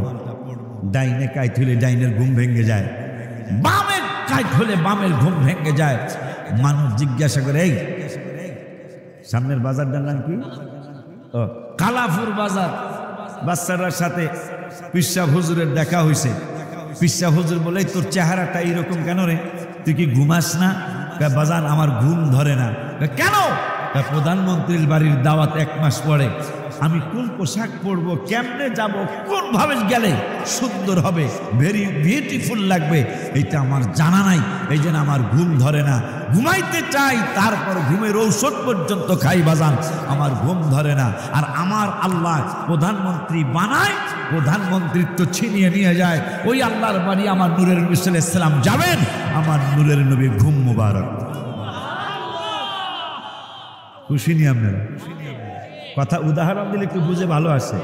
ডাইনে কাইট হলে ডাইনের ঘুম ভেঙে যায়, বামে কাইট হলে বামের ঘুম ভেঙে যায়। মানুষ জিজ্ঞাসা করে, এই সামনের বাজারটার নাম কি? কালাপুর বাজার। বাচ্চাটার সাথে পিসা হুজুরের দেখা হয়েছে। পিসা হুজুর বলে, তোর চেহারাটা এইরকম কেন রে? তুই কি ঘুমাস না? বাজান, আমার ঘুম ধরে না। কেন? প্রধানমন্ত্রীর বাড়ির দাওয়াত 1 মাস পরে, আমি কোন পোশাক পরবো, কেমনে যাব, কোন ভাবে গেলে সুন্দর হবে, ভেরি বিউটিফুল লাগবে, এটা আমার জানা নাই। এই জন্য আমার ঘুম ধরে না। ঘুমাইতে চাই, তারপর ঘুমের ঔষধ পর্যন্ত খাই, বাজান, আমার ঘুম ধরে না। আর আমার আল্লাহ প্রধানমন্ত্রী বানায়, প্রধানমন্ত্রিত্ব ছিনিয়ে নিয়ে যায়। ওই আল্লাহর বাড়ি আমার নূরের নবী সাল্লাল্লাহু আলাইহি ওয়াসাল্লাম যাবেন, আমার নূরের নবীর ঘুম মুবারক। খুশি নি আপনারা? কথা উদাহরণ দিলে একটু বুঝে ভালো আসে।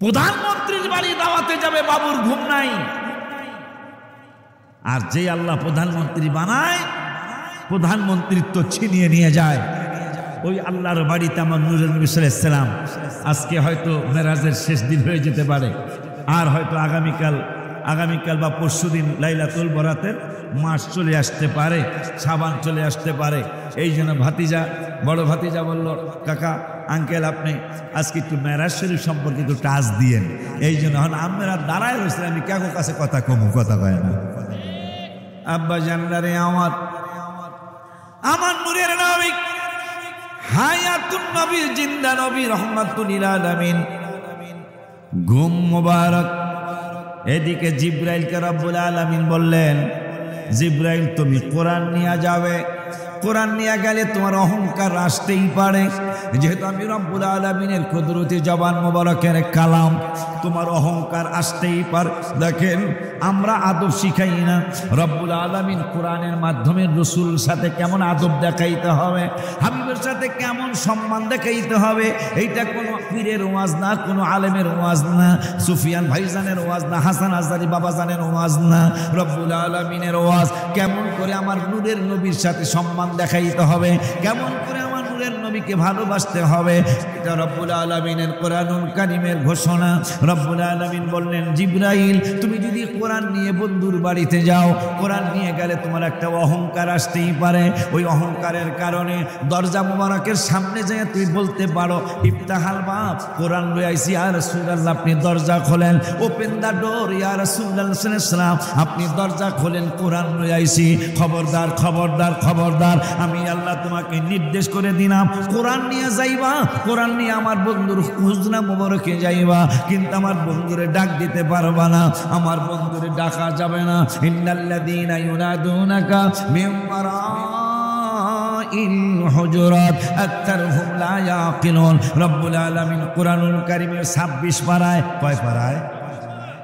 প্রধানমন্ত্রীর বাড়ি দাওয়াতে যাবে, বাবুর ঘুম নাই। আর যে আল্লাহ প্রধানমন্ত্রী বানায়, প্রধানমন্ত্রিত্ব ছিনিয়ে নিয়ে যায়, ওই আল্লাহর বাড়িতে আমার নূরের নবী সাল্লাল্লাহু আলাইহি ওয়াসাল্লাম, আজকে হয়তো মেরাজের শেষ দিন হয়ে যেতে পারে, আর হয়তো আগামীকাল আগামীকাল বা পরশুদিন লাইলাতুল বরাতের মাস চলে আসতে পারে, সাবান চলে আসতে পারে। এই জন্য ভাতিজা, বড় ভাতিজা বলল, কাকা আঙ্কেল আপনি আজকে একটু মেরাজ শরীফ সম্পর্কে একটু টাচ দিয়েন। এই জন্য এখন আমরা দাঁড়ায় রয়েছেন, আমি কাকো কাছে কথা কমু, কথা কয় না। আব্বা জানলারে আমার নূরের নবী, হায়াতুন নবী, জিন্দা নবী, রহমাতুল লিল আলামিন, ঘুম মুবারক। এদিকে জিব্রাইলকে রব্বুল আলামিন বললেন, জিব্রাইল তুমি কোরআন নিয়ে যাবে, কোরআন নিয়ে গেলে তোমার অহংকার আসতেই পারে, যেহেতু আমি রব্বুল আলামিনের কুদরতি জবান মোবারকের কালাম, তোমার অহংকার আসতেই পারে। দেখেন আমরা আদব শিখাই না, রব্বুল আলামিন কোরআনের মাধ্যমে রসুল সাথে কেমন আদব দেখাইতে হবে, হাবিবের সাথে কেমন সম্মান দেখাইতে হবে, এইটা কোনো পীরের ওয়াজ না, কোনো আলেমের ওয়াজ না, সুফিয়ান ভাইজানের ওয়াজ না, হাসান আজহারী বাবাজানের ওয়াজ না, রব্বুল আলামিনের ওয়াজ। কেমন করে আমার নূরের নবীর সাথে সম্মান দেখাইতে হবে, কেমন করে আমার নূরের নবীকে ভালোবাসতে হবে, এটা রব্বুল আলামিনের কোরআনুল কারীমের ঘোষণা। রব্বুল আলামিন বললেন, জিব্রাইল তুমি যদি কোরআন নিয়ে বন্ধুর বাড়িতে যাও, কোরআন নিয়ে গেলে তোমার একটা অহংকার আসতেই পারে, ওই অহংকারের কারণে দরজা মুবারকের সামনে যেয়ে তুই বলতে পারো, ইফতাহাল বাব, কোরআন লই আইছি ইয়া রাসূলুল্লাহ, আপনি দরজা খোলেন, ওপেন দা ডোর ইয়া রাসূলুল্লাহ সাল্লাল্লাহু আলাইহি ওয়াসাল্লাম, আপনি দরজা খোলেন, কোরআন লই আইছি। খবরদার খবরদার খবরদার, আমি আল্লাহ তোমাকে নির্দেশ করে দিলাম, কোরআন নিয়ে যাইবা, কোরআন নিয়ে আমার বন্ধুর হুজরা মুবারকে যাইবা, কিন্তু আমার বন্ধুরে ডাক দিতে পারবা না, আমার বন্ধুরে ডাকা যাবে না। ইন্নাল্লাযীনা ইউনাদুনাকা মিন ওয়ারাইল হুজুরাত আকতারুহুম লা ইয়াকিলুন। রব্বুল আলামিন কোরআনুল কারীমের 26 পারায়, কয় পারায়?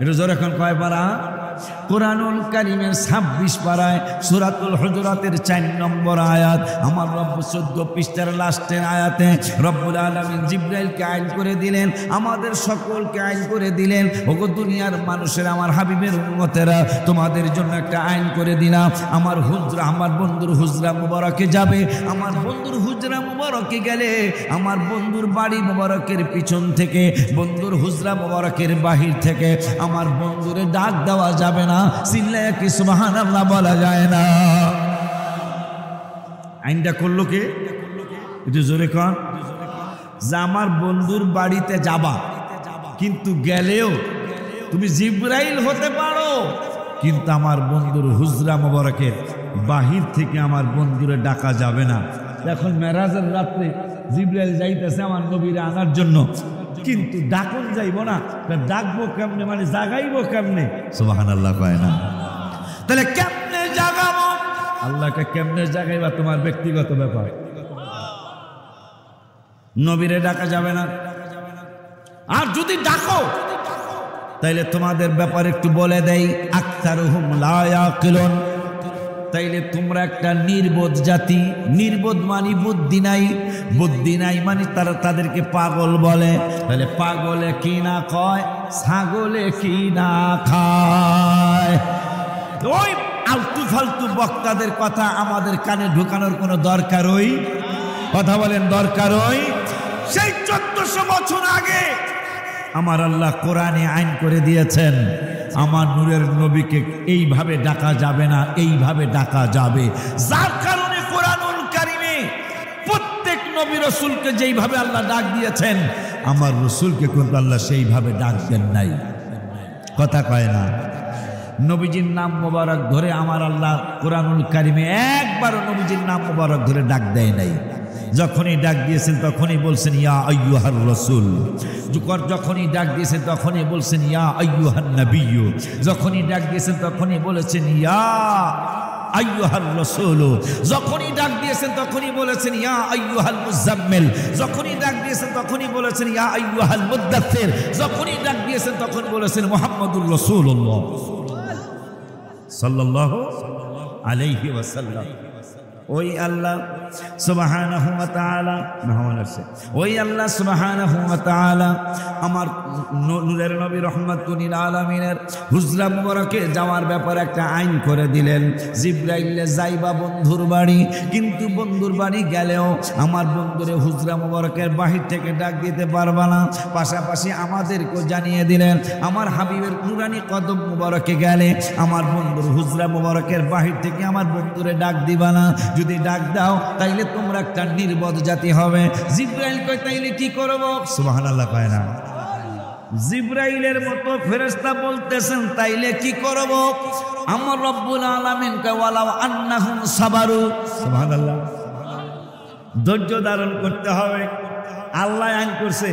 এটা জোরে এখন কয় পারা? কোরআনুল কারীমের 26 পারায় সূরাতুল হুজুরাতের 4 নম্বর আয়াত। আমার রব্ব 14 পৃষ্ঠার লাস্টের আয়াতে রব্বুল আলামিন জিব্রাইলকে আইন করে দিলেন, আমাদের সকলকে আইন করে দিলেন, ওগো দুনিয়ার মানুষের, আমার হাবিবের উম্মতেরা, তোমাদের জন্য একটা আইন করে দিলাম, আমার হুজরা, আমার বন্ধুর হুজরা মুবারকে যাবে, আমার বন্ধুর হুজরা মুবারকে গেলে আমার বন্ধুর বাড়ি মুবারকের পিছন থেকে, বন্ধুর হুজরা মুবারকের বাহির থেকে আমার বন্ধুরে ডাক দেওয়া যাবে না, চিল্লায়া কি সুবহানাল্লাহ বলা যায় না। আইনটা করলো কে? একটু জোরে কর। যে আমার বন্ধুর বাড়িতে যাবা, কিন্তু গেলেও তুমি জিব্রাইল হতে পারো, কিন্তু আমার বন্ধুর হুজরা মোবারকের বাহির থেকে আমার বন্ধুরে ডাকা যাবে না। এখন মেরাজের রাত্রে জিব্রাইল যাইতেছে আমার নবীরে আনার জন্য, কিন্তু ডাকন যাইব না, ডাকবো কেমনে, মানে জাগাইবো কেমনে? সুবহানাল্লাহ কয় না? তাহলে কেমনে জাগাবো? আল্লাহকে কেমনে জাগাইবা তোমার ব্যক্তিগত ব্যাপার, নবীরে ডাকা যাবে না। আর যদি ডাকো তাইলে তোমাদের ব্যাপারে একটু বলে দেই, আকতারুহুম লা ইয়াকিলুন, তাইলে তোমরা একটা নির্বোধ জাতি। নির্বোধ মানে বুদ্ধি নাই, বুদ্ধি নাই মানে তারা তাদেরকে পাগল বলে। তাহলে পাগলে কি না কয়, ছাগলে কি না খায়। ওই আলতু ফালতু বক্তাদের কথা আমাদের কানে ঢুকানোর কোনো দরকারই, কথা বলেন দরকারই। সেই 1400 বছর আগে আমার আল্লাহ কোরআনে আইন করে দিয়েছেন, আমার নূরের নবীকে এইভাবে ডাকা যাবে না, এইভাবে ডাকা যাবে। যার কারণে কোরআনুল কারীমে প্রত্যেক নবী রাসূলকে যেইভাবে আল্লাহ ডাক দিয়েছেন, আমার রাসূলকে কিন্তু আল্লাহ সেইভাবে ডাক দেন নাই, কথা কয় না। নবীজির নাম মোবারক ধরে আমার আল্লাহ কোরআনুল কারীমে একবারও নবীজির নাম মোবারক ধরে ডাক দেয় নাই। যখনই ডাক দিয়েছেন তখনই বলছেন ইয়া আইয়ুহার রাসূল, যখনই ডাক দিয়েছেন তখনই বলছেন ইয়া আইয়ুহান নবিয়্যু, যখনই ডাক দিয়েছেন তখনই বলেছেন ইয়া আইয়ুহার রাসূল, যখনই ডাক দিয়েছেন তখনই বলেছেন ইয়া আইয়ুহাল মুজাম্মিল, যখনই ডাক দিয়েছেন তখনই বলেছেন ইয়া আইয়ুহাল মুদ্দাথির, যখনই ডাক দিয়েছেন তখন বলেছেন মুহাম্মাদুর রাসূলুল্লাহ সাল্লাল্লাহু আলাইহি ওয়াসাল্লাম। ওই আল্লাহ সুবহানাহু ওয়া তাআলা ওই আল্লাহ সুবহানাহু ওয়া তাআলা আমার নূরের নবী রাহমাতুল লিল আলামিনের হুজরা মুবারকে যাওয়ার ব্যাপারে একটা আইন করে দিলেন। জিবরাইল যাইবা বন্ধুর বাড়ি, কিন্তু বন্ধুর বাড়ি গেলেও আমার বন্ধুরে হুজরা মুবারকের বাহির থেকে ডাক দিতে পারবা না। পাশাপাশি আমাদেরকেও জানিয়ে দিলেন আমার হাবিবের নুরানি কদম মুবারকে গেলে আমার বন্ধুর হুজরা মুবারকের বাহির থেকে আমার বন্ধুরে ডাক দিবা না। যদি ডাক দাও তাইলে তোমরা একটা নির্বোধ জাতি হবে। জিবরাইল কয় তাইলে কি করব? সুবহানাল্লাহ কয় না। জিবরাইলের মতো ফেরেশতা বলতেছেন তাইলে কি করব? আমার রব্বুল আলামিন কয় ওয়ালাউ আন্নাহুম সাবারু। সুবহানাল্লাহ, ধৈর্য ধারণ করতে হবে। আল্লাহ আইন করছে,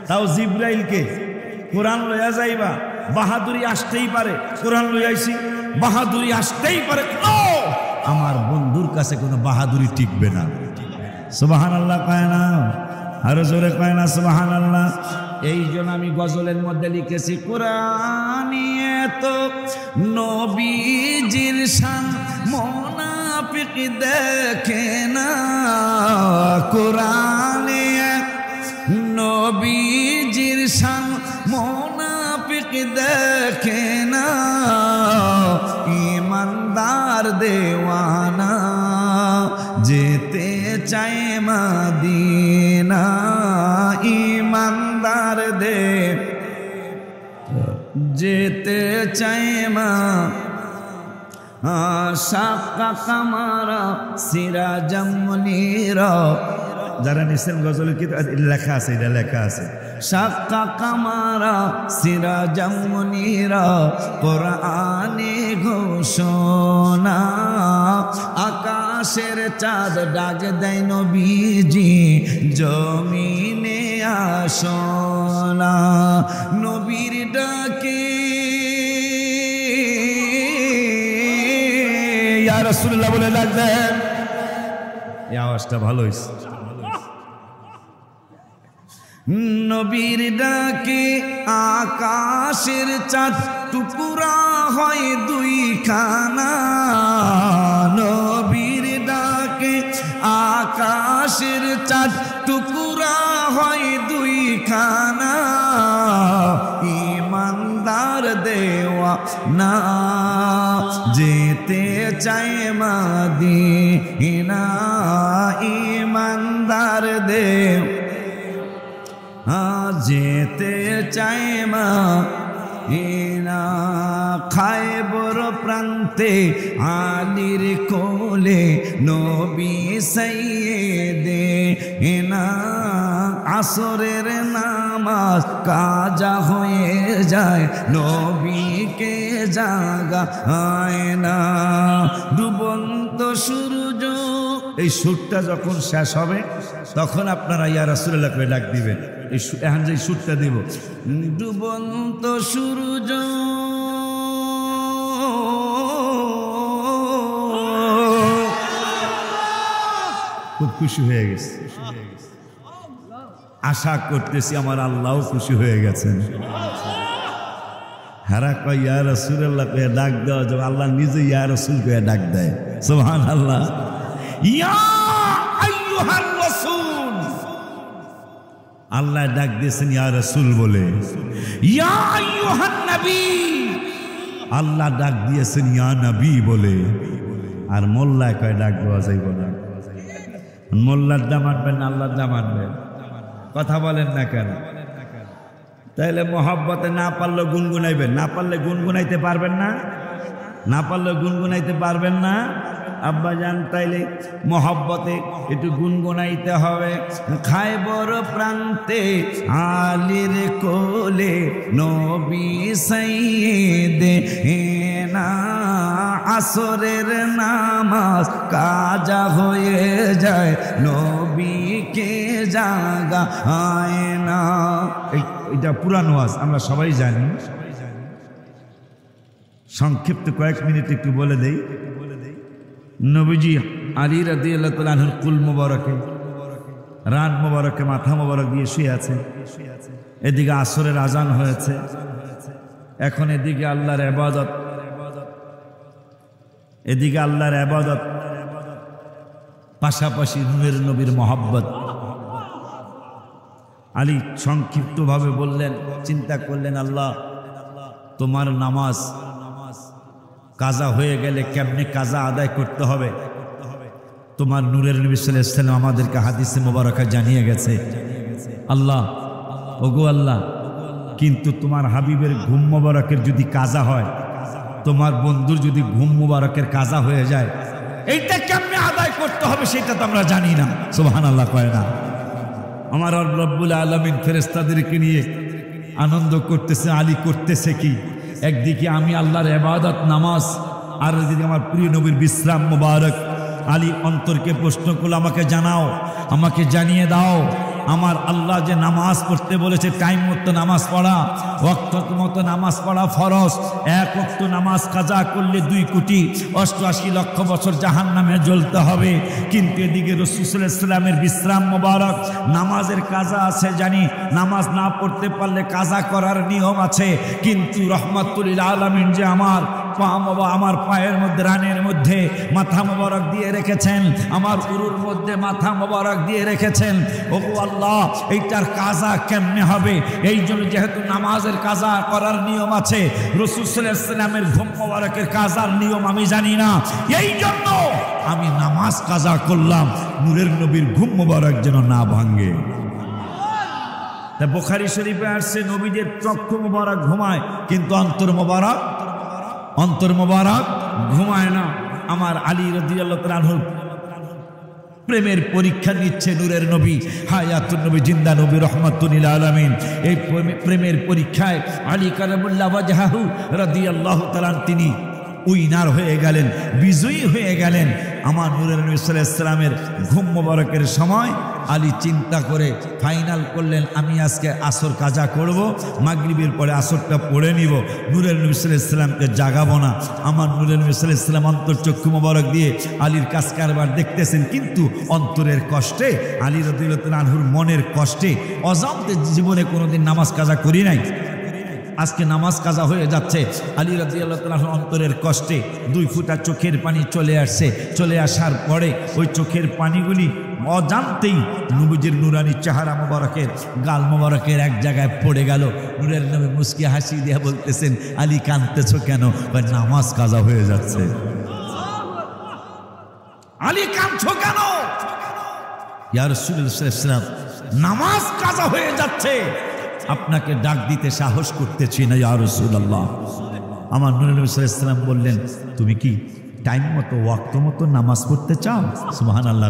তাও জিবরাইলকে কোরআন লইয়া যাইবা, বাহাদুরি আসতেই পারে। কোরআন লইয়াইছি, বাহাদুরি আসতেই পারে। আমার বন্ধুর কাছে কোনো বাহাদুরি টিকবে না। সুবহানাল্লাহ কয় না? আরো জোরে কয় না সুবহানাল্লাহ? এই জন্য আমি গজলের মধ্যে লিখেছি কোরআনিয়ে তো নবীজির শান মুনাফিক দেখে না। কোরআনে নবীজির শান মুনাফিক দেখে না। ইমানদার দেওয়ানা যেতে চায় মদিনা। ইমানদার দে যেতে চায় মা শাক্কা কামারা সিরাজাম মুনীরা। যারা নিছেন গজলের কি লেখা আছে, এটা লেখা আছে শাক্কা কামারা সিরাজাম মুনীরা। কোরআনে ঘোষণা আকাশের চাঁদ ডাক দেয় নবীজি জমিনে আসনা। নবীর ডাকে ইয়া রাসূলুল্লাহ বলে ডাক দেন। এই আওয়াজটা ভালো হইছে। নবীর ডাকে আকাশের চাঁদ টুকরা হয় দুই খানা। নবীর ডাকে আকাশের চাঁদ টুকরা হয় দুই খানা। ইমানদার দেওয়া না যেতে চায় মদিনা। ইমানদার দেও যেতে চায় মদিনা। খায়বর প্রান্তে আলীর কোলে নবী সাইয়েদে না। আসরের নামাজ কাজা হয়ে যায় নবীকে জাগায় না। ডুবন্ত সূর্য এই সুরটা যখন শেষ হবে তখন আপনারা ইয়া রাসূলুল্লাহ করে ডাক দিবেন। এখন যে সুরটা দিব, ডুবন্ত সূর্য খুব খুশি হয়ে গেছে। আশা করতেছি আমার আল্লাহও খুশি হয়ে গেছেন। হারা কয় ইয়া রাসূলুল্লাহ কয়ে ডাক দেওয়া যাবে, আল্লাহ নিজে ইয়া রাসূল কয়ে ডাক দেয়। সুবহানাল্লাহ। ইয়া আইয়ুহার রাসূল, আল্লাহ ডাক দিয়েছেন ইয়া রাসূল বলে। ইয়া আইয়ুহান নবী, আল্লাহ ডাক দিয়েছেন ইয়া নবী বলে। আর মোল্লা কয় ডাক দেওয়া যাইব না। মোল্লার দাম আনবেন না, আল্লাহর দাম আনবেন। কথা বলেন না কেন? তাইলে মহব্বতে না পারলে গুনগুনাইবেন, না পারলে গুনগুনাইতে পারবেন না, না পারলে গুনগুনাইতে পারবেন না। আব্বাজান তাইলে মহব্বতে একটু গুনগুনাইতে হবে। খায়বর প্রান্তে আলীর কোলে নবী সাইয়েদে না। আসরের নামাজ কাজা হয়ে যায় নবীকে জাগায় না। এটা পুরানো ওয়াজ, আমরা সবাই জানি। সংক্ষিপ্ত কয়েক মিনিট একটু বলে দেই। নবীজি আলী রাদিয়াল্লাহু তাআলা আনহুর কুল মুবারকে, রান মুবারকে, মাথা মুবারক দিয়ে শুয়ে আছেন। এদিকে আসরের আজান হয়েছে, এখন এদিকে আল্লাহর ইবাদত, এদিকে আল্লাহর ইবাদত। পাশাপাশি নূরের নবীর মহব্বত। আলী সংক্ষিপ্তভাবে বললেন, চিন্তা করলেন, আল্লাহ তোমার নামাজ কাজা হয়ে গেলে কেমনে কাজা আদায় করতে হবে, তোমার নূরের নবী সাল্লাল্লাহু আলাইহি ওয়াসাল্লাম আমাদেরকে হাদিসে মোবারকা জানিয়ে গেছে। আল্লাহ, ওগো আল্লাহ, কিন্তু তোমার হাবিবের ঘুম মোবারকের যদি কাজা হয়, তোমার বন্ধুর যদি ঘুম মোবারকের কাজা হয়ে যায়, এইটা কেমনে আদায় করতে হবে সেটা তো আমরা জানি না। সুবহানাল্লাহ কয় না? আমার রব্বুল আলামিন ফেরেশতাদেরকে নিয়ে আনন্দ করতেছে। আলী করতেছে কি? একদিকে আমি আল্লাহর ইবাদত নামাজ, আর একদিকে আমার প্রিয় নবীর বিশ্রাম মোবারক। আলী অন্তরকে প্রশ্ন করলো, আমাকে জানাও, আমাকে জানিয়ে দাও, আমার আল্লাহ যে নামাজ পড়তে বলেছে, টাইম মতো নামাজ পড়া, ওয়াক্ত মতো নামাজ পড়া ফরজ। এক ওয়াক্ত নামাজ কাজা করলে 2,88,00,000 বছর জাহান্নামে জ্বলতে হবে। কিন্তু এদিকে রাসূল সাল্লাল্লাহু আলাইহি ওয়াসাল্লামের বিশ্রাম মোবারক, নামাজের কাজা আছে জানি, নামাজ না পড়তে পারলে কাজা করার নিয়ম আছে। কিন্তু রহমাতুল লিল আলামিন যে আমার আমার পায়ের মধ্যে, রানের মধ্যে মাথা মোবারক দিয়ে রেখেছেন, আমার উরুর মধ্যে মাথা মোবারক দিয়ে রেখেছেন। ওগো আল্লাহ, এইটার কাজা কেমনে হবে? এই জন্য যেহেতু নামাজের কাজা করার নিয়ম আছে, রাসূল সাল্লাল্লাহু আলাইহি ওয়াসাল্লামের ঘুম মোবারকের কাজার নিয়ম আমি জানি না, এই জন্য আমি নামাজ কাজা করলাম, নূরের নবীর ঘুম মোবারক যেন না ভাঙে। তা বুখারী শরীফে আসছে, নবীদের চক্ষু মোবারক ঘুমায় কিন্তু অন্তর মোবারক ঘুমায় না। আমার আলী রাদিয়াল্লাহু তাআলা আনহু প্রেমের পরীক্ষা নিচ্ছে নূরের নবী, হায়াতুন নবী, জিন্দা নবী, রহমাতুল লিল আলামিন। এই প্রেমের পরীক্ষায় আলী কারামুল্লাহ ওয়াজহাহু রাদিয়াল্লাহু তাআলা তিনি উইনার হয়ে গেলেন, বিজয়ী হয়ে গেলেন। আমার নূরের নবী সাল্লাল্লাহু আলাইহি ওয়াসাল্লামের ঘুম মোবারকের সময় আলী চিন্তা করে ফাইনাল করলেন, আমি আজকে আসর কাজা করব, মাগরিবের পরে আসরটা পড়ে নিব, নূরের নবী সাল্লাল্লাহু আলাইহি ওয়াসাল্লামকে জাগাবো না। আমার নূরের নবী সাল্লাল্লাহু আলাইহি ওয়াসাল্লাম অন্তর্চক্ষু মোবারক দিয়ে আলীর কাজ কারবার দেখতেছেন, কিন্তু অন্তরের কষ্টে, আলী রাদিয়াল্লাহু তাআলা আনহুর মনের কষ্টে, অজান্তে জীবনে কোনোদিন নামাজ কাজা করি নাই, আজকে নামাজ কাজা হয়ে যাচ্ছে। আলী রাদিয়াল্লাহু তাআলা অন্তরের কষ্টে 2 ফোঁটা চোখের পানি চলে আসছে। চলে আসার পরে ওই চোখের পানিগুলি অজান্তেই নবীজির নুরানি চেহারা মোবারকের, গাল মোবারকের এক জায়গায় পড়ে গেল। নূরের নবী মুস্কি হাসি দিয়ে বলতেছেন, আলী কাঁদতেছো কেন? নামাজ কাজা হয়ে যাচ্ছে। আলী কাঁদছো কেন? ইয়া রাসূলুল্লাহ সাল্লাল্লাহু আলাইহি ওয়াসাল্লাম, নামাজ কাজা হয়ে যাচ্ছে, আপনাকে ডাক দিতে সাহস করতেছি না ইয়া রাসূলুল্লাহ। আমার নূরের নবী সাল্লাল্লাহু আলাইহি ওয়াসাল্লাম বললেন, তুমি কি টাইম মতো, ওয়াক্ত মতো নামাজ পড়তে চাও? সুবহানাল্লাহ।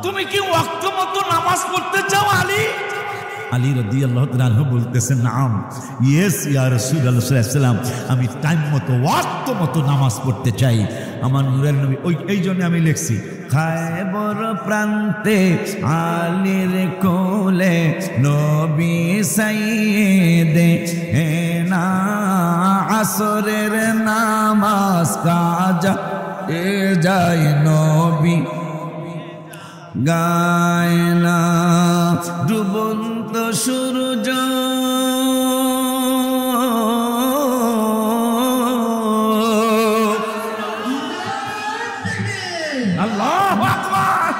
তুমি কি ওয়াক্ত মতো নামাজ পড়তে চাও আলী? আলী রাদিয়াল্লাহু তাআলা আনহু বলতেছেন, নাম, ইয়েস ইয়া রাসূলুল্লাহ সাল্লাল্লাহু আলাইহি ওয়াসাল্লাম, আমি টাইম মতো, ওয়াক্ত মতো নামাজ পড়তে চাই। আমার নূরের নবী, এই জন্য আমি লিখছি, খায়বর প্রান্তে আলীর কোলে নবী সাইয়েদে না, আসরের নামাজ কাজা এ যায় নবী গায় না, ডুবন্ত সূর্য আল্লাহু আকবার।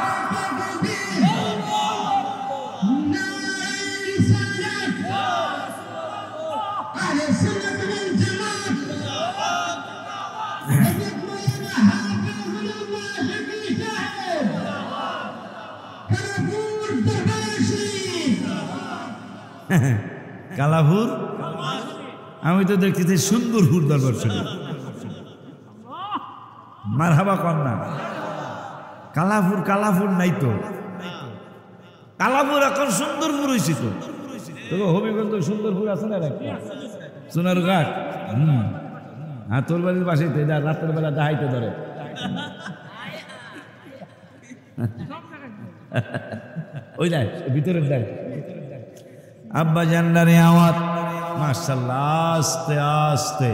কালাপুর, আমি তো দেখতেছি সুন্দরপুর দরবার শরীফ। মারহাবা কন্যা, কালাপুর নাই তো, কালাপুর এখন সুন্দরপুর হয়েছে তো। হবিগঞ্জ সুন্দরপুর আছে না, সোনার ঘাট। হ্যাঁ, তোর বাড়ির পাশেই তো, রাতের বেলা দাহাইতে ধরে। ওই দেখ ভিতরের দেখ, আব্বা জান্নারে আওয়াজ, মাশাআল্লাহ, আস্তে আস্তে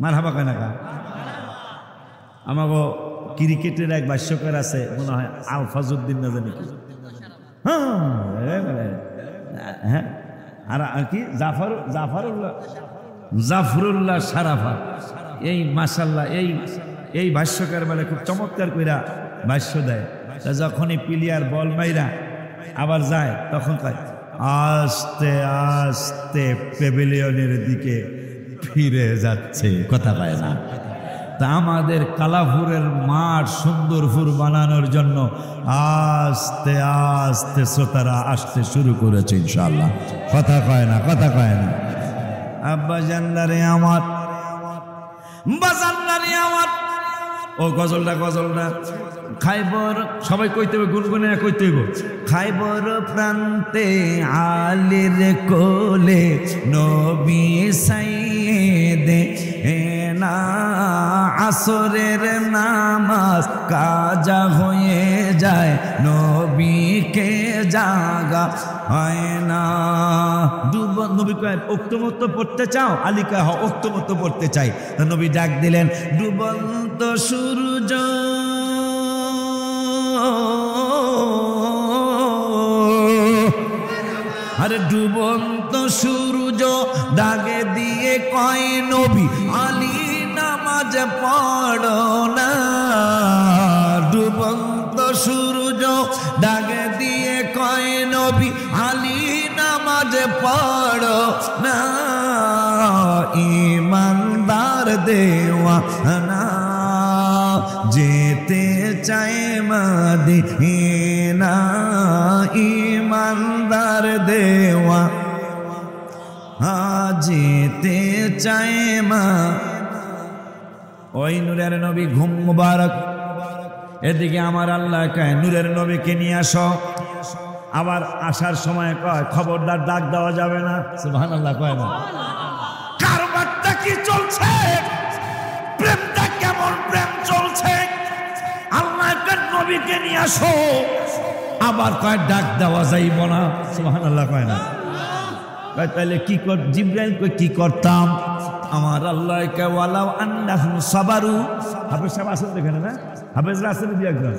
মারহাবা কেন কা। আমাকে ক্রিকেটের এক ভাষ্যকার আছে, মনে হয় আলফাজউদ্দিন না জানি কি, হ্যাঁ, আর কি জাফরুল্লাহ সারাফা, এই মাশাআল্লাহ, এই ভাষ্যকার মানে খুব চমৎকার কইরা ভাষ্য দেয়। যখনই প্লেয়ার বল মাইরা আবার যায় তখন কয় আস্তে আস্তে প্যাভিলিয়নের দিকে ফিরে যাচ্ছে, কথা কয় না। তা আমাদের কালাপুরের মাঠ সুন্দরপুর বানানোর জন্য আস্তে আস্তে শ্রোতারা আসতে শুরু করেছে ইনশাআল্লাহ, কথা কয় না, কথা কয় না। আব্বা জান্নারে আমার, বাজান্নারে আমার, ও গজলটা খাইবর সবাই কইতে হবে, গুনগুনে কইতে হইব। খাইবর প্রান্তে আলীর কোলে নবী সাইয়েদে না আসরের নামাজ কাজা হয়ে যায়, নবীকে জাগা হয় না। নবী কয় উক্তমত পড়তে চাও? আলী কয় হ্যাঁ উক্তমত পড়তে চাই। নবী ডাক দিলেন ডুবন্ত সূর্য আরে ডুবন্ত সূর্য দাগে দিয়ে কয় নবী আলী নামাজ পড়ো না। ডুবন্ত সূর্য দাগে দিয়ে কয় নবী আলী নামাজ পড়ো না। ইমানদার দেওয়ানা যেতে চায় মদিনা, ইমানদার দেওয়া যেতে চায় মা। ওই নূরের নবী ঘুম মুবারক, এদিকে আমার আল্লাহ কয় নূরের নবীকে নিয়ে আসো। আবার আসার সময় কয় খবরদার ডাক দেওয়া যাবে না, সুবহানাল্লাহ কয় না। কারবারটা কি চলছে? প্রেমটা কেমন প্রেম চলছে? আল্লাহ কয় নবীকে নিয়ে আসো। আবার কয় ডাক দেওয়া যাইব না, সুবহানাল্লাহ কয় না। তাহলে কি কর? জিবরাইল কয় কি করতাম? আমার আল্লাহ কয় ওয়ালাউ আন্নাহুম সাবারু। হাফেজ সাহেব আছেন এখানে না? হাফেজরা আছেন দুই একজন।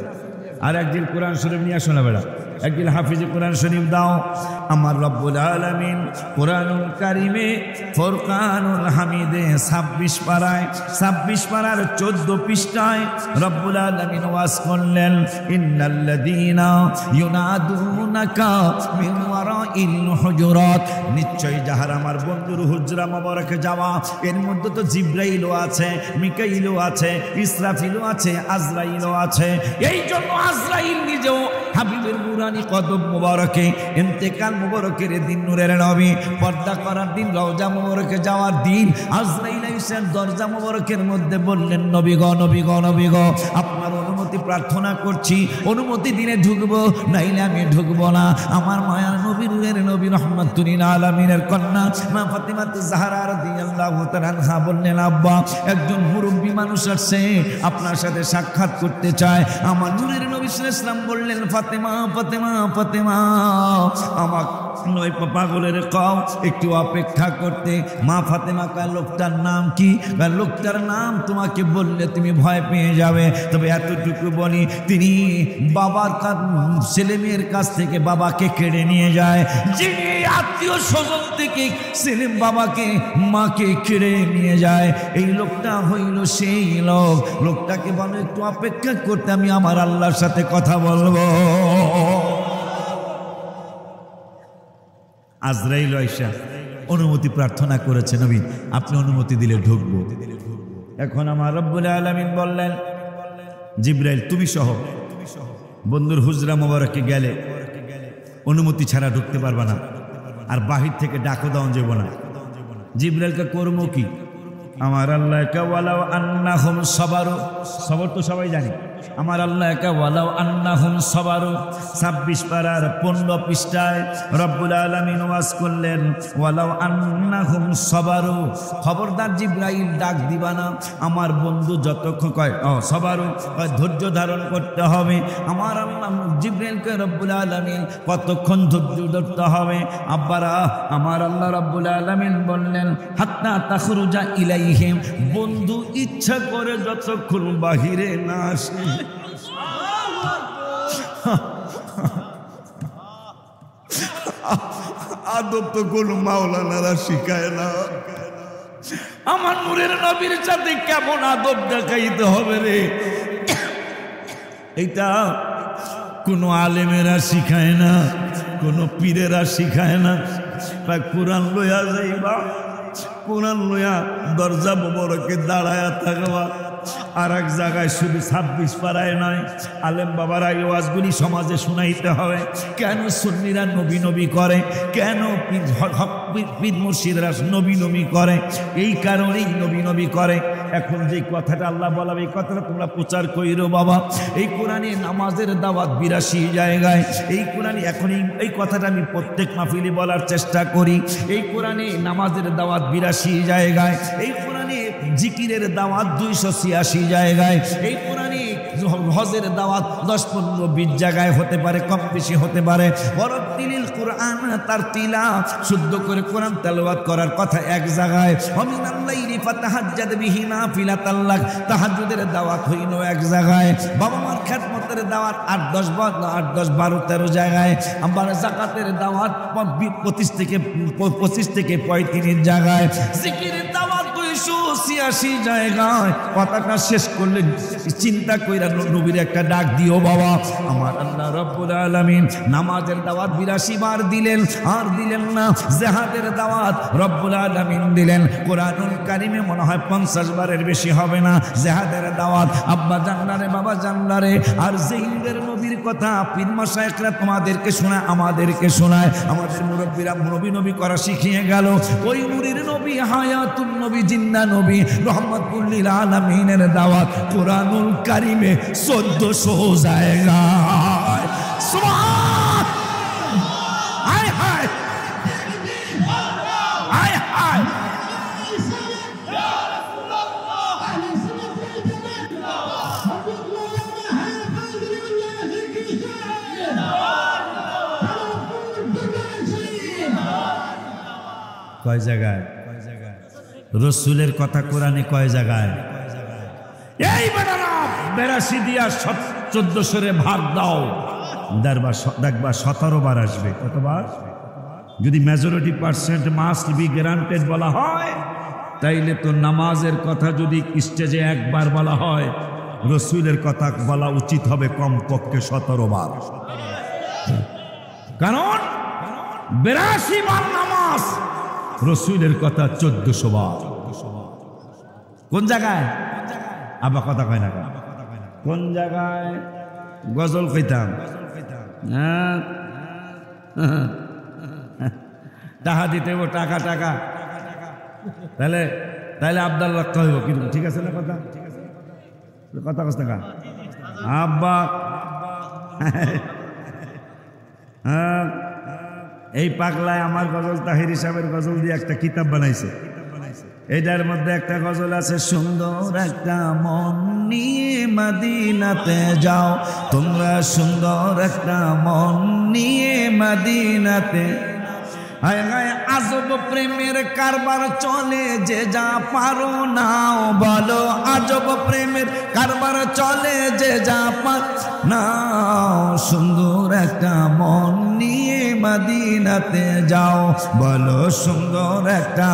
আর একদিন কোরআন শরীফ নিয়ে আসো না বেড়া, একদিন হাফিজে কোরআন শরীফ দাও। আমার রব্বুল আলামিন কোরআনুল কারিমে ফুরকানুল হামিদে 26 পারায় 26 পারার 14 পৃষ্ঠায় রব্বুল আলামিন ওয়াজ করলেন ইন্নাল্লাযীনা ইউনাদুনাকা মিন ওয়ারাইল হুজুরাত। নিশ্চয় যাহারা আমার বন্ধুর হুজরা মোবারকে যাওয়া, এর মধ্যে তো জিবরাইলও আছে, মিকাইলও আছে, ইসরাফিলও আছে, আজরাইলও আছে। এই জন্য আজরাইল নিজেও হাবিবের নুরানি কদম মুবারকে ইন্তেকাল মুবারকের দিন নূরের নবী পর্দা করার দিন, রওজা মুবারকে যাওয়ার দিন আজরাইল এসে দরজা মুবারকের মধ্যে বললেন নবী গো, নবী গো, নবী গো, আপনার অনুমতি প্রার্থনা করছি, অনুমতি দিনে ঢুকবো, নাইলে আমি ঢুকবো না। আমার মায়ার নবী নূরের নবী রহমাতুল লিল আলামিনের কন্যা মা ফাতিমাতুজ জাহরা রাদিয়াল্লাহু তাআলা আনহা বললেন আব্বা একজন মুরব্বী মানুষ আসছে আপনার সাথে সাক্ষাৎ করতে চায়। আমার নূরের নবী সাল্লাল্লাহু আলাইহি ওয়াসাল্লাম বললেন ফাতেমা, ফাতেমা, ফাতেমা, আমার নয় পাগলের কও একটু অপেক্ষা করতে। মা ফাতেমা কয় লোকটার নাম কি? লোকটার নাম তোমাকে বললে তুমি ভয় পেয়ে যাবে, তবে এতটুকু বলি তিনি বাবার ছেলে মেয়ের কাছ থেকে বাবাকে কেড়ে নিয়ে যায়। যিনি আত্মীয় স্বজন থেকে ছেলে বাবাকে মাকে কেড়ে নিয়ে যায়, এই লোকটা হইল সেই লোক। লোকটাকে বলো একটু অপেক্ষা করতে, আমি আমার আল্লাহর সাথে কথা বলবো। আজরাইল আয়েশা অনুমতি প্রার্থনা করেছে, নবী আপনি অনুমতি দিলে ঢুকবো। এখন আমার রব্বুল আলামিন বললেন জিবরাইল তুমি সহ বন্ধুর হুজরা মোবারকে গেলে অনুমতি ছাড়া ঢুকতে পারবা না, আর বাহির থেকে ডাকো দাও যাব না। জিবরাইলকে করবো কি? আমার আল্লাহ কা ওয়ালাউ আন্নাহুম সাবারু, সবর তো সবাই জানি। আমার আল্লাহ কা ওয়ালাউ আন্নাহুম সাবারু 26 পারার 15 পৃষ্ঠায় রব্বুল আলামিন ওয়াজ করলেন ওয়ালাউ আন্নাহুম সাবারু। খবরদার জিবরাইল ডাক দিবা না। আমার বন্ধু যতক্ষণ কয় সাবারু, ধৈর্য ধারণ করতে হবে। আমার আল্লাহ জিবরাইলকে রব্বুল আলামিন কতক্ষণ ধৈর্য ধরতে হবে? আব্বারা আমার আল্লাহ রব্বুল আলামিন বললেন হাত্তা তাখরুজা ইলাইহিম, বন্ধু ইচ্ছা করে যতক্ষণ বাহিরে না আসে। আদব তো কোন মাওলানারা শিখায় না। আমার নূরের নবীর সাথে কেমন আদব দেখাইতে হবে রে? এইটা কোনো আলেমেরা শিখায় না, কোনো পীরেরা শিখায় না। কোরআন লইয়া যাইবা, কোরআন লইয়া দরজা মোবারকে দাঁড়ায়া থাকবা। আর এক জায়গায় শুধু 26 পাড়ায় নয়, আলেম বাবারা এই ওয়াজগুলি সমাজে শুনাইতে হবে। কেন সুন্নিরা নবী নবী করে, কেন পীর মুর্শিদরা নবী নবী করে, এই কারণেই নবী নবী করে। এখন যে কথাটা আল্লাহ বলাবে, এই কথাটা তোমরা প্রচার কইরো বাবা। এই কোরআনে নামাজের দাওয়াত 82 জায়গায়। এই কোরআনে এখন এই কথাটা আমি প্রত্যেক মাহফিলে বলার চেষ্টা করি। এই কোরআনে নামাজের দাওয়াত 82 জায়গায়। এই কোরআনে জিকিরের দাওয়াত 286 জায়গায়। এই কোরআনে হজের দাওয়াত 10, 15, 20 জায়গায় হতে পারে, কম বেশি হতে পারে। ওয়ারাত্তিলিল কুরআন তারতিলা, শুদ্ধ করে কোরআন তেলাওয়াত করার কথা এক জায়গায়। ওয়ামিনাল লাইলি ফাতাহাজ্জাদ বিহি নাফিলাতাল লাক, তাহাজ্জুদের দাওয়াত হইল এক জায়গায়। বাবা মার খেদমতের দাওয়াত 8, 10, 12, 13 জায়গায়। আবার যাকাতের দাওয়াত 25 থেকে 35 জায়গায়। জিকিরের দাওয়াত 286 জায়গায়। কথাটা শেষ করলেন, চিন্তা কইরা নবীর একটা ডাক দিও বাবা। আমার আল্লাহ রাব্বুল আলামিন নামাজের দাওয়াত 82 বার দিলেন, আর দিলেন না জিহাদের দাওয়াত রব্বুল আলামিন দিলেন। কোরআনুল কারীমে মনে হয় 50 বারের বেশি হবে না জিহাদের দাওয়াত। আব্বা জান্নারে, বাবা জান্নারে। আর জিন্দের নবীর কথা পীর মাশায়েখরা তোমাদেরকে শোনায়, আমাদেরকে শোনায়। আমাদের মুরব্বীরা নবী নবী করা শিখিয়ে গেল। ওই নূরের নবী, হায়াতুন নবী, জিন্দা নবী, রহমাতুল লিল আলামিনের দাওয়াত কোরআনুল কারীমে 1400 জায়গায়। সুবহান, হায় হায় হায় হায়। কয় জায়গায়? রসুলের কথা কোরআনে কয় জায়গায়? এই বেটারা 82 দিয়া 1400 ভাগ দাও, দেখবা 17 বার আসবে। কতবার? যদি majority percent must be granted বলা হয়, তাইলে তো নামাজের কথা যদি স্টেজে একবার বলা হয়, রসুলের কথা বলা উচিত হবে কমপক্ষে 17 বার। কারণ 82 বার নামাজ, রসুলের কথা 1400 বার। কোন জায়গায়? আবার কথা কয় না, কোন জায়গায়? গজল কইতাম, টাকা দিতে হইব, টাকা টাকা। তাহলে তাহলে আবদাল রাখতে হইব, কিন্তু ঠিক আছে না? কথা কথা কস টাকা আব্বা। এই পাগলায় আমার গজল তাহির সাহেবের গজল দিয়ে একটা কিতাব বানাইছে। এইটার মধ্যে একটা গজল আছে, সুন্দর একটা মন নিয়ে মদিনাতে যাও তোমরা, সুন্দর একটা মন নিয়ে মদিনাতে। হায় হায় আজব প্রেমের কারবার চলে, যে যা পারো নাও বলো। আজব প্রেমের কারবার চলে, যে যা পার নাও। সুন্দর একটা মন নিয়ে মদিনাতে যাও বলো, সুন্দর একটা।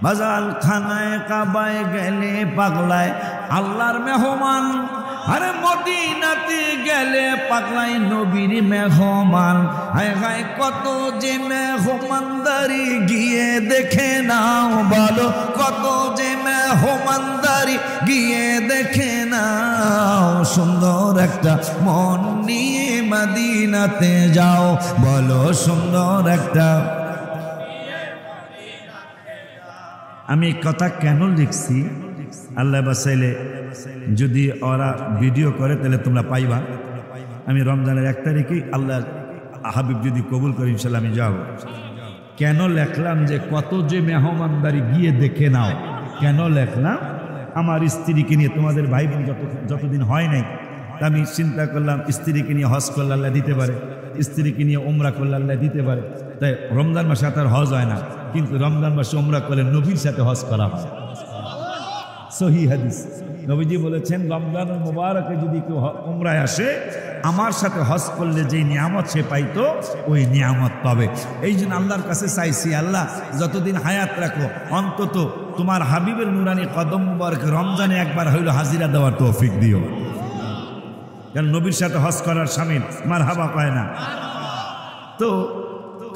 বাজাল খানায় কাবায় গেলে পাগলায় আল্লাহর মেহমান। আরে মদিনাতে গেলে পাগলায় নবীর মেহমান। হায় হায় কত যে মেহমানদারি, গিয়ে দেখে নাও বলো। কত যে মেহমানদারি, গিয়ে দেখে নাও। সুন্দর একটা মন নিয়ে মদিনাতে যাও বলো, সুন্দর একটা। আমি কথা কেন লিখছি? আল্লাহ বাসাইলে যদি ওরা ভিডিও করে তাহলে তোমরা পাইবা। আমি রমজানের 1 তারিখে আল্লাহ হাবিব যদি কবুল করি ইনশাল্লাহ আমি যাব। কেন লেখলাম যে কত যে মেহমানদারি, গিয়ে দেখে নাও? কেন লেখলাম? আমার স্ত্রীকে নিয়ে, তোমাদের ভাই বোন যতদিন হয় নাই, তা আমি চিন্তা করলাম স্ত্রীকে নিয়ে হজ করলে আল্লাহ দিতে পারে, স্ত্রীকে নিয়ে উমরা করলে আল্লাহ দিতে পারে। তাই রমজান মাসে তার হজ হয় না, কিন্তু রমজান মাসে উমরা করলে নবীর সাথে হজ করা হয়। সহিহ হাদিস, নবীজি বলেছেন রমজানুল মুবারকে যদি কেউ উমরায় আসে, আমার সাথে হজ করলে যে নিয়ামত সে পাইতো, ওই নিয়ামত পাবে। এই জন্য আল্লাহর কাছে চাইছি, আল্লাহ যতদিন হায়াত রাখো অন্তত তোমার হাবিবের নুরানি কদম মুবারক রমজানে একবার হইল হাজিরা দেওয়ার তৌফিক দিও। কারণ নবীর সাথে হজ করার শামিল, মারহাবা কয় না? তো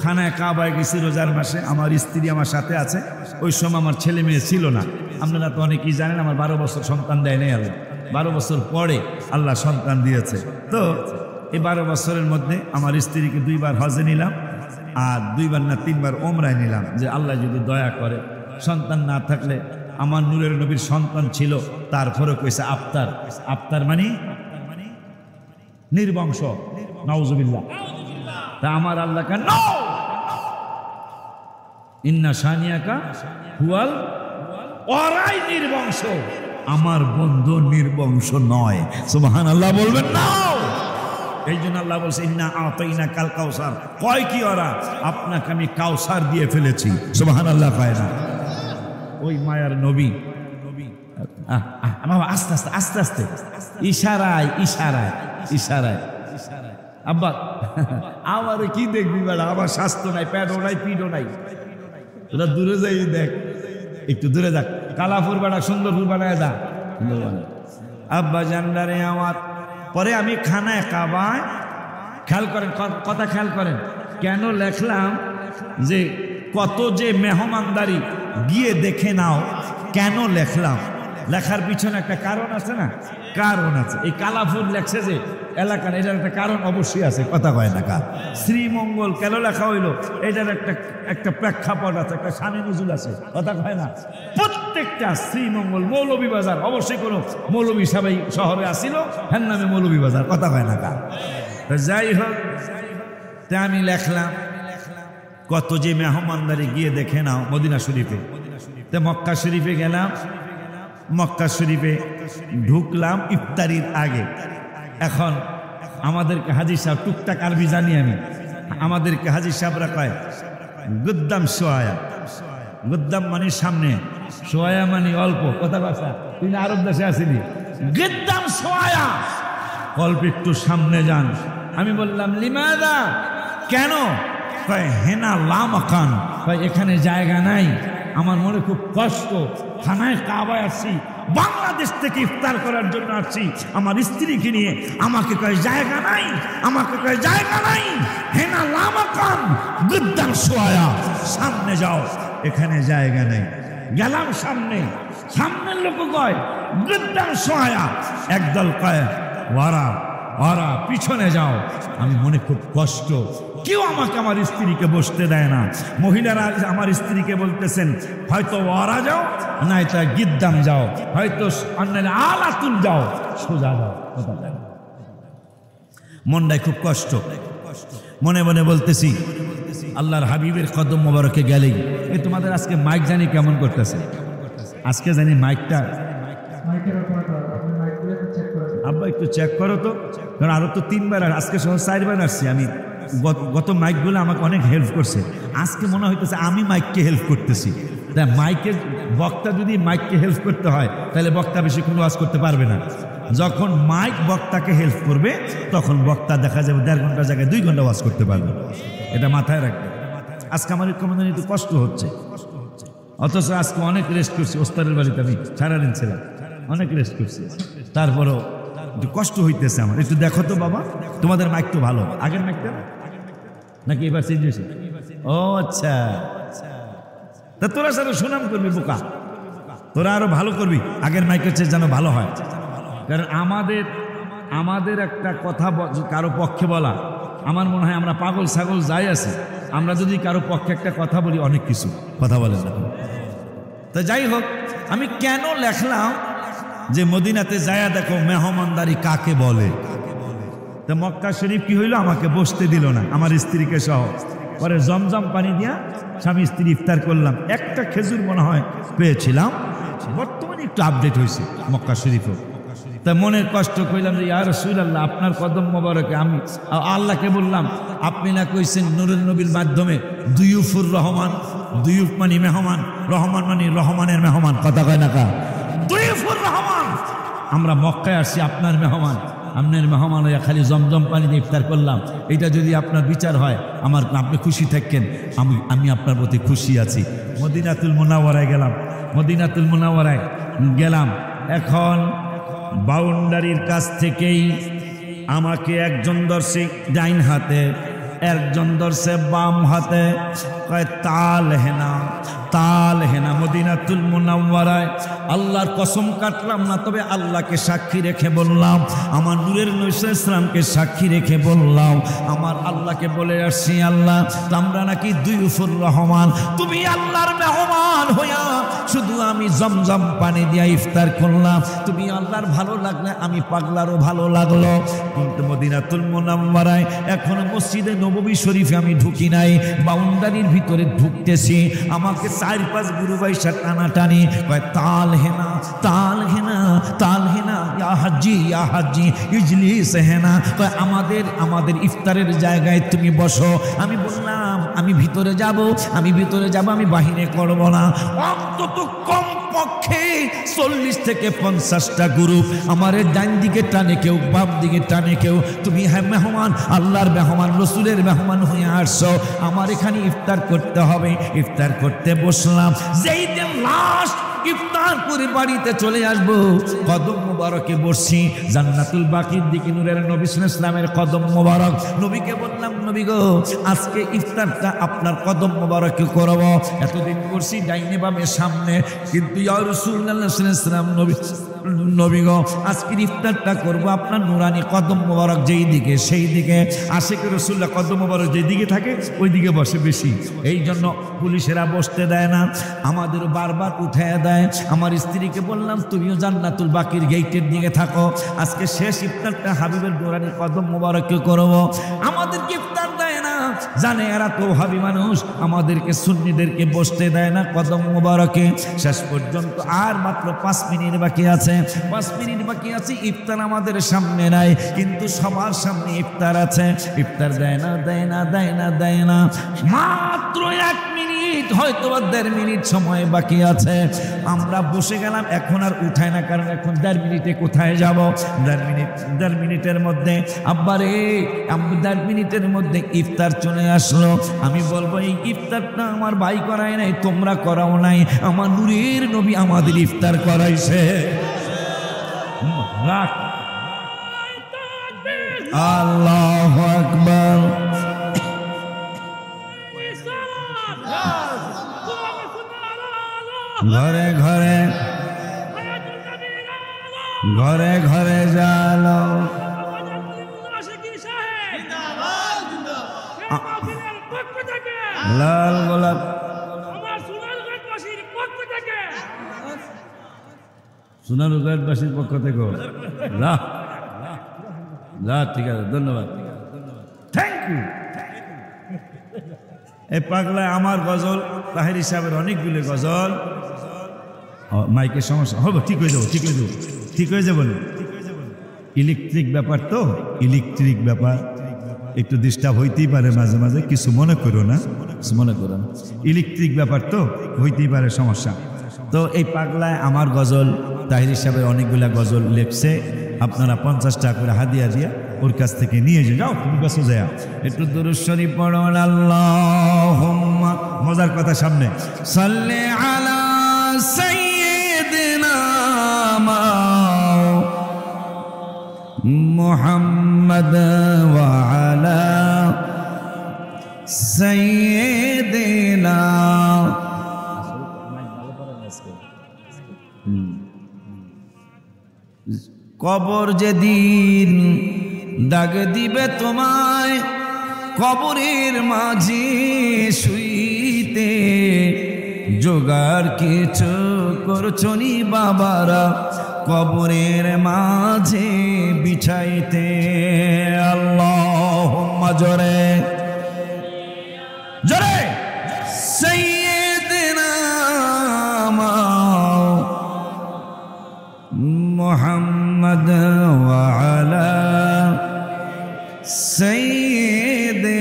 খানায় কাবায় গেছি রোজার মাসে, আমার স্ত্রী আমার সাথে আছে। ওই সময় আমার ছেলে মেয়ে ছিল না। আপনারা তো অনেকেই জানেন আমার 12 বছর সন্তান দেয় নাই আল্লাহ, 12 বছর পরে আল্লাহ সন্তান দিয়েছে। তো এই 12 বছরের মধ্যে আমার স্ত্রীকে 2 বার হজে নিলাম আর 2 বার না 3 বার ওমরায় নিলাম, যে আল্লাহ যদি দয়া করে। সন্তান না থাকলে, আমার নূরের নবীর সন্তান ছিল, তারপরে কইছে আফতার। আফতার মানে নির্বংশ, নাউজুবিল্লাহ। তা আমার আল্লাহ কেন ইন্না শানিয়াকা হুয়াল, ওরাই নির্বংশ, আমার বন্ধু নির্বংশ নয়। সুবহানাল্লাহ বলবেন না? এই জন্য আল্লাহ বলছে ইন্না আতাইনা কাল কাউসার। কয় কি ওরা? আপনাকে আমি কাউসার দিয়ে ফেলেছি। সুবহানাল্লাহ কয় না? ওই মায়ার নবী বাবা আস্তে আস্তে আস্তে আস্তে ইশারায় ইশারায় ইশারায়। আব্বা আমার কি দেখবি বেড়া, আমার স্বাস্থ্য নাই, প্যাডও নাই, পিঠও নাই। তোরা দূরে যাই দেখ, একটু দূরে যাক। কালাপুর বেড়া সুন্দরপুর বেড়ায় যা। আব্বা জান্ডারে আমার পরে আমি খানায় কাবায়, খেয়াল করেন কথা, খেয়াল করেন কেন লেখলাম যে কত যে মেহমানদারি, গিয়ে দেখে নাও। কেন লেখলাম? লেখার পিছনে একটা কারণ আছে না? কারণ আছে। এই কালাপুর লেখছে যে এলাকার, এটার একটা কারণ অবশ্যই আছে। কথা কয় না কার? শ্রীমঙ্গল কেন লেখা হইলো? এটার একটা প্রেক্ষাপট আছে, একটা শানে নজুল আছে। কথা কয় না? প্রত্যেকটা শ্রীমঙ্গল মৌলভীবাজার অবশ্যই কোনো মৌলভী সবাই শহরে আসিল, হ্যাঁ নামে মৌলভীবাজার। কথা কয় না কার? যাই হোক, তা আমি লেখলাম কত যে মেহমানদারি, গিয়ে দেখে নাও মদিনা শরীফে। তো মক্কা শরীফে গেলাম, মক্কা শরীফে ঢুকলাম ইফতারির আগে। এখন আমাদেরকে হাজী সাহেব, টুকটাক আরবি জানি আমি, আমাদেরকে হাজী সাহেবরা কয় গুদ্দাম সোয়া। গুদ্দাম মানে সামনে, সোয়া মানে অল্প। কথা কথা তুই না আরব দেশে আসিনি? গুদ্দাম সোয়া, অল্প একটু সামনে যান। আমি বললাম লিমাদা, কেন? কয় হেনা লামাকান, কয় এখানে জায়গা নাই। আমার মনে খুব কষ্ট, খানায় কাবায় আসছি, বাংলাদেশ থেকে ইফতার করার জন্য আসছি আমার স্ত্রীকে নিয়ে। আমাকে কয় জায়গা নাই, আমাকে কয় জায়গা নাই। হেনা লামাকান গুদ্দাম সোয়া, সামনে যাও, এখানে জায়গা নেই। গেলাম সামনে, সামনের লোক কয় গুদ্দাম সোয়া, একদল কয় ওয়ারা ওরা, পিছনে যাও। আমি মনে খুব কষ্ট, কেউ আমাকে আমার স্ত্রীকে বসতে দেয় না। মহিলারা আমার স্ত্রীকে বলতেছেন হয়তো ওরা যাও, নয়তো গিদ্দাম যাও, হয়তো আলাতুল যাও, সোজা যাও। মনটায় খুব কষ্ট, মনে মনে বলতেছি আল্লাহর হাবিবের কদম মোবারকে গেলেই। তোমাদের আজকে মাইক জানি কেমন করতেছে, আজকে জানি মাইকটা আব্বা একটু চেক করো তো, কারণ আরো তো 3 বার, আজকে সহ 4 বার আসছি আমি। গত মাইকগুলো আমাকে অনেক হেল্প করছে, আজকে মনে হইতেছে আমি মাইককে হেল্প করতেছি। তাই মাইকের বক্তা যদি মাইককে হেল্প করতে হয়, তাহলে বক্তা বেশিক্ষণ ওয়াজ করতে পারবে না। যখন মাইক বক্তাকে হেল্প করবে, তখন বক্তা দেখা যাবে 1.5 ঘন্টার জায়গায় 2 ঘন্টা ওয়াজ করতে পারবে। এটা মাথায় রাখবে। আজকে আমার কেমন একটু কষ্ট হচ্ছে, অথচ আজকে অনেক রেস্ট করছি। ওস্তাদের বাড়িতে আমি সারাদিন ছিলাম, অনেক রেস্ট করছি, তারপরও একটু কষ্ট হইতেছে আমার। একটু দেখো তো বাবা, তোমাদের মাইক তো ভালো, আগের মাইকটা নাকি এবার চেঞ্জ হয়েছে? ও আচ্ছা, তা তোরা সাথে সুনাম করবি বোকা, তোরা আরো ভালো করবি, আগের মাইকের চেয়ে যেন ভালো হয়। কারণ আমাদের একটা কথা কারো পক্ষে বলা, আমার মনে হয় আমরা পাগল ছাগল যাই আছি, আমরা যদি কারো পক্ষে একটা কথা বলি, অনেক কিছু কথা বলেন না। তা যাই হোক, আমি কেন লেখলাম যে মদিনাতে যায়া দেখো মেহমানদারি কাকে বলে। তো মক্কা শরীফ কি হইলো, আমাকে বসতে দিল না, আমার স্ত্রীকে সহ। পরে জমজম পানি দিয়া স্বামী স্ত্রী ইফতার করলাম। একটা খেজুর মনে হয় পেয়েছিলাম, বর্তমানে একটু আপডেট হয়েছে মক্কা শরীফও। তা মনের কষ্ট কইলাম যে ইয়া রাসূলুল্লাহ, আপনার কদম মোবারকে আমি আল্লাহকে বললাম, আপনি না কইছেন নূরুল নবীর মাধ্যমে দুয়ুফুর রহমান, দুয়ুফ মানে মেহমান, রহমান মানে রহমানের মেহমান। কথা কয় না কা? দুয়ুফুর রহমান, আমরা মক্কায় আসছি আপনার মেহমান, আপনার মেহমান হইয়া খালি জমজম পানি দিয়ে ইফতার করলাম। এটা যদি আপনার বিচার হয়, আপনি খুশি থাকেন, আমি আপনার প্রতি খুশি আছি। মদিনাতুল মুনাওয়ারায় গেলাম, মদিনাতুল মুনাওয়ারায় গেলাম। এখন বাউন্ডারির কাছ থেকেই আমাকে একজন ধরছে ডাইন হাতে, একজন ধরছে বাম হাতে, কয় তাল হেনা, তাল হেনা মদিনাতুল মুনাওয়ারায়। আল্লাহর কসম কাটলাম না, তবে আল্লাহকে সাক্ষী রেখে বললাম, আমার নূরের নবী সাল্লাল্লাহু আলাইহি ওয়াসাল্লামকে সাক্ষী রেখে বললাম, আমার আল্লাহকে বলে আসছি, আল্লাহ আমরা নাকি দুইফুর রহমান, তুমি আল্লাহর মেহমান হইয়া শুধু আমি জমজম পানি দিয়া ইফতার করলাম, তুমি আল্লাহর ভালো লাগলে আমি পাগলারও ভালো লাগলো। কিন্তু মদিনাতুল মুনাওয়ারায় এখনো মসজিদে নববী শরীফে আমি ঢুকি নাই, বাউন্ডারির ভিতরে ঢুকতেছি, আমাকে 4-5 গুরু বাইশা টানাটানি, কয় তাল হেনা, তাল হেনা, তাল হেনা, ইয়া হাজি, ইয়া হাজি ইজলিস হেনা, কয় আমাদের ইফতারের জায়গায় তুমি বসো। আমি বললাম আমি ভিতরে যাব, আমি ভিতরে যাব, আমি বাহিরে করব না। অন্তত কমপক্ষে 40 থেকে 50টা গ্রুপ আমার ডান দিকে টানে, কেউ বাম দিকে টানে, কেউ তুমি হ্যাঁ মেহমান, আল্লাহর মেহমান, রসুলের মেহমান হয়ে আসছো, আমার এখানে ইফতার করতে হবে। ইফতার করতে বসলাম, যেই দিন লাস্ট ইফতার করে বাড়িতে চলে আসবো, কদম মোবারকে বসছি, জান্নাতুল বাকির দিকে নূরের নবী সাল্লাল্লাহু আলাইহি ওয়াসাল্লামের কদম মোবারক। নবীকে বললাম, নবী গো আজকে ইফতারটা আপনার কদম মোবারকে করব। এতদিন করছি ডাইনে বামে সামনে, কিন্তু ইয়া রাসূলুল্লাহ সাল্লাল্লাহু আলাইহি ওয়াসাল্লাম নবী গো আজকের ইফতারটা করব আপনার নুরানি কদম মোবারক যেই দিকে সেই দিকে। আশিক রাসূলুল্লাহ কদম মোবারক যেই দিকে থাকে ওই দিকে বসে বেশি, এই জন্য পুলিশেরা বসতে দেয় না, আমাদের বারবার উঠায় দেয়। আমার স্ত্রীকে বললাম তুমিও জান্নাতুল বাকির গেটের দিকে থাকো, আজকে শেষ ইফতারটা হাবিবের নুরানি কদম মোবারকে করব। আমাদেরকে ইফতার দেয় না, জানে এরা তো হাবি মানুষ, আমাদেরকে সুন্নিদেরকে বসতে দেয় না কদম মোবারকে। শেষ পর্যন্ত আর মাত্র 5 মিনিট বাকি আছে, 5 মিনিট বাকি আছে, ইফতার আমাদের সামনে নাই, কিন্তু সবার সামনে ইফতার আছে। ইফতার দেয় না, দেয় না, দেয় না, দেয় না, মাত্র 1 মিনিট হয়তো 1.5 মিনিট সময় বাকি আছে। আমরা বসে গেলাম, এখন আর উঠায় না, কারণ এখন 1.5 মিনিটে কোথায় যাব। 1.5 মিনিটের মধ্যে আব্বারে 1.5 মিনিটের মধ্যে ইফতার চলে আসলো। আমি বলবো এই ইফতারটা আমার ভাই করায় নাই, তোমরা করাও নাই, আমার নূরের নবী আমাদের ইফতার করাইছে। আল্লাহু আকবার। ঘরে ঘরে ঘরে ঘরে জালো, লাল গোলাপ সোনারুঘাটবাসীর পক্ষ থেকে ঠিক আছে, ধন্যবাদ, থ্যাংক ইউ। এই পাগলায় আমার গজল, তাহের সাহেবের অনেকগুলো গজল, মাইকের সমস্যা হবে, ঠিক হয়ে যাবো, ঠিক হয়ে যাবো, ঠিক হয়ে যাবো। ইলেকট্রিক ব্যাপার তো, ইলেকট্রিক ব্যাপার একটু ডিস্টার্ব হইতেই পারে মাঝে মাঝে, কিছু মনে করো না, কিছু মনে করো না, ইলেকট্রিক ব্যাপার তো হইতেই পারে সমস্যা। তো এই পাগলায় আমার গজল, তাহির সাহেবের অনেকগুলা গজল লেখছে, আপনারা 50 টাকা করে হাদিয়া দিয়া ওর কাছ থেকে নিয়ে যাও, তুমি কাছে যায় একটু দুরূদ শরীফ পড়ুন। আল্লাহুম্মা, মজার কথা সামনে, সাল্লি আলা সাইয়্যিদিনা মুহাম্মদ ওয়া আলা সাইয়্যিদিনা। কবর যেদিন দাগ দিবে তোমায়, কবরের মাঝে শুইতে জোগাড় কিছু করছো নি বাবারা, কবরের মাঝে বিছাইতে। আল্লাহুম্মা, জোরে জোরে, সাইয়্যিদিনা মুহাম্মদ ওয়া আলা সাইয়্যিদিনা।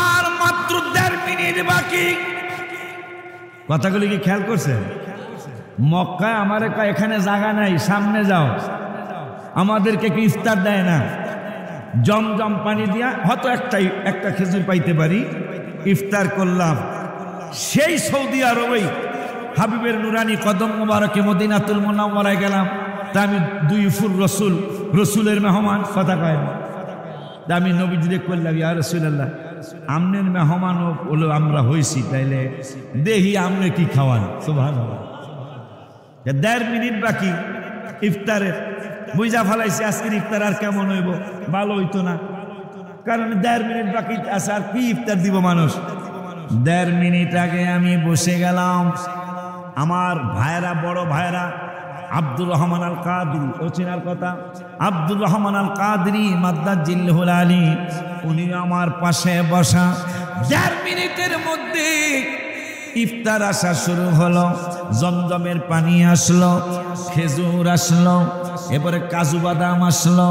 আর মাত্র 1.5 মিনিট বাকি। কথাগুলি কি খেয়াল করছেন? মক্কায় আমার এখানে জায়গা নাই, সামনে যাও, আমাদেরকে কি ইফতার দেয় না? জমজম পানি দিয়া হয়তো একটা খেজুর পাইতে পারি, ইফতার করলাম। সেই সৌদি আরবেই হাবিবের নুরানি কদম মোবারকে মদিনাতুল মুনাওয়ারায় গেলাম। তা আমি দুই ফুর রসুলের মেহমান, কথা কয় না। তা আমি নবীজিরে করলাম, ইয়া রাসূলুল্লাহ আমনের মেহমান হলো আমরা হইছি, তাইলে দেহি আমনে কি খাওয়ান। সুবহানাল্লাহ। 1.5 মিনিট বাকি ইফতারের, বুঝা ফেলাইছি আজকের ইফতার আর কেমন হইব, ভালো হইতো না, কারণ 1.5 মিনিট বাকি আছে, আর কি ইফতার দিব মানুষ। 1.5 মিনিট আগে আমি বসে গেলাম। আমার ভাইরা, বড় ভাইরা, আব্দুর রহমান আল কাদরি, ও চিনার কথা, আব্দুর রহমান আল কাদরি মাদ্দাজিল্লাহুল আলী, উনি আমার পাশে বসা। 1.5 মিনিটের মধ্যে ইফতার আসা শুরু হলো। জমজমের পানি আসলো, খেজুর আসলো, এবারে কাজু বাদাম আসলো,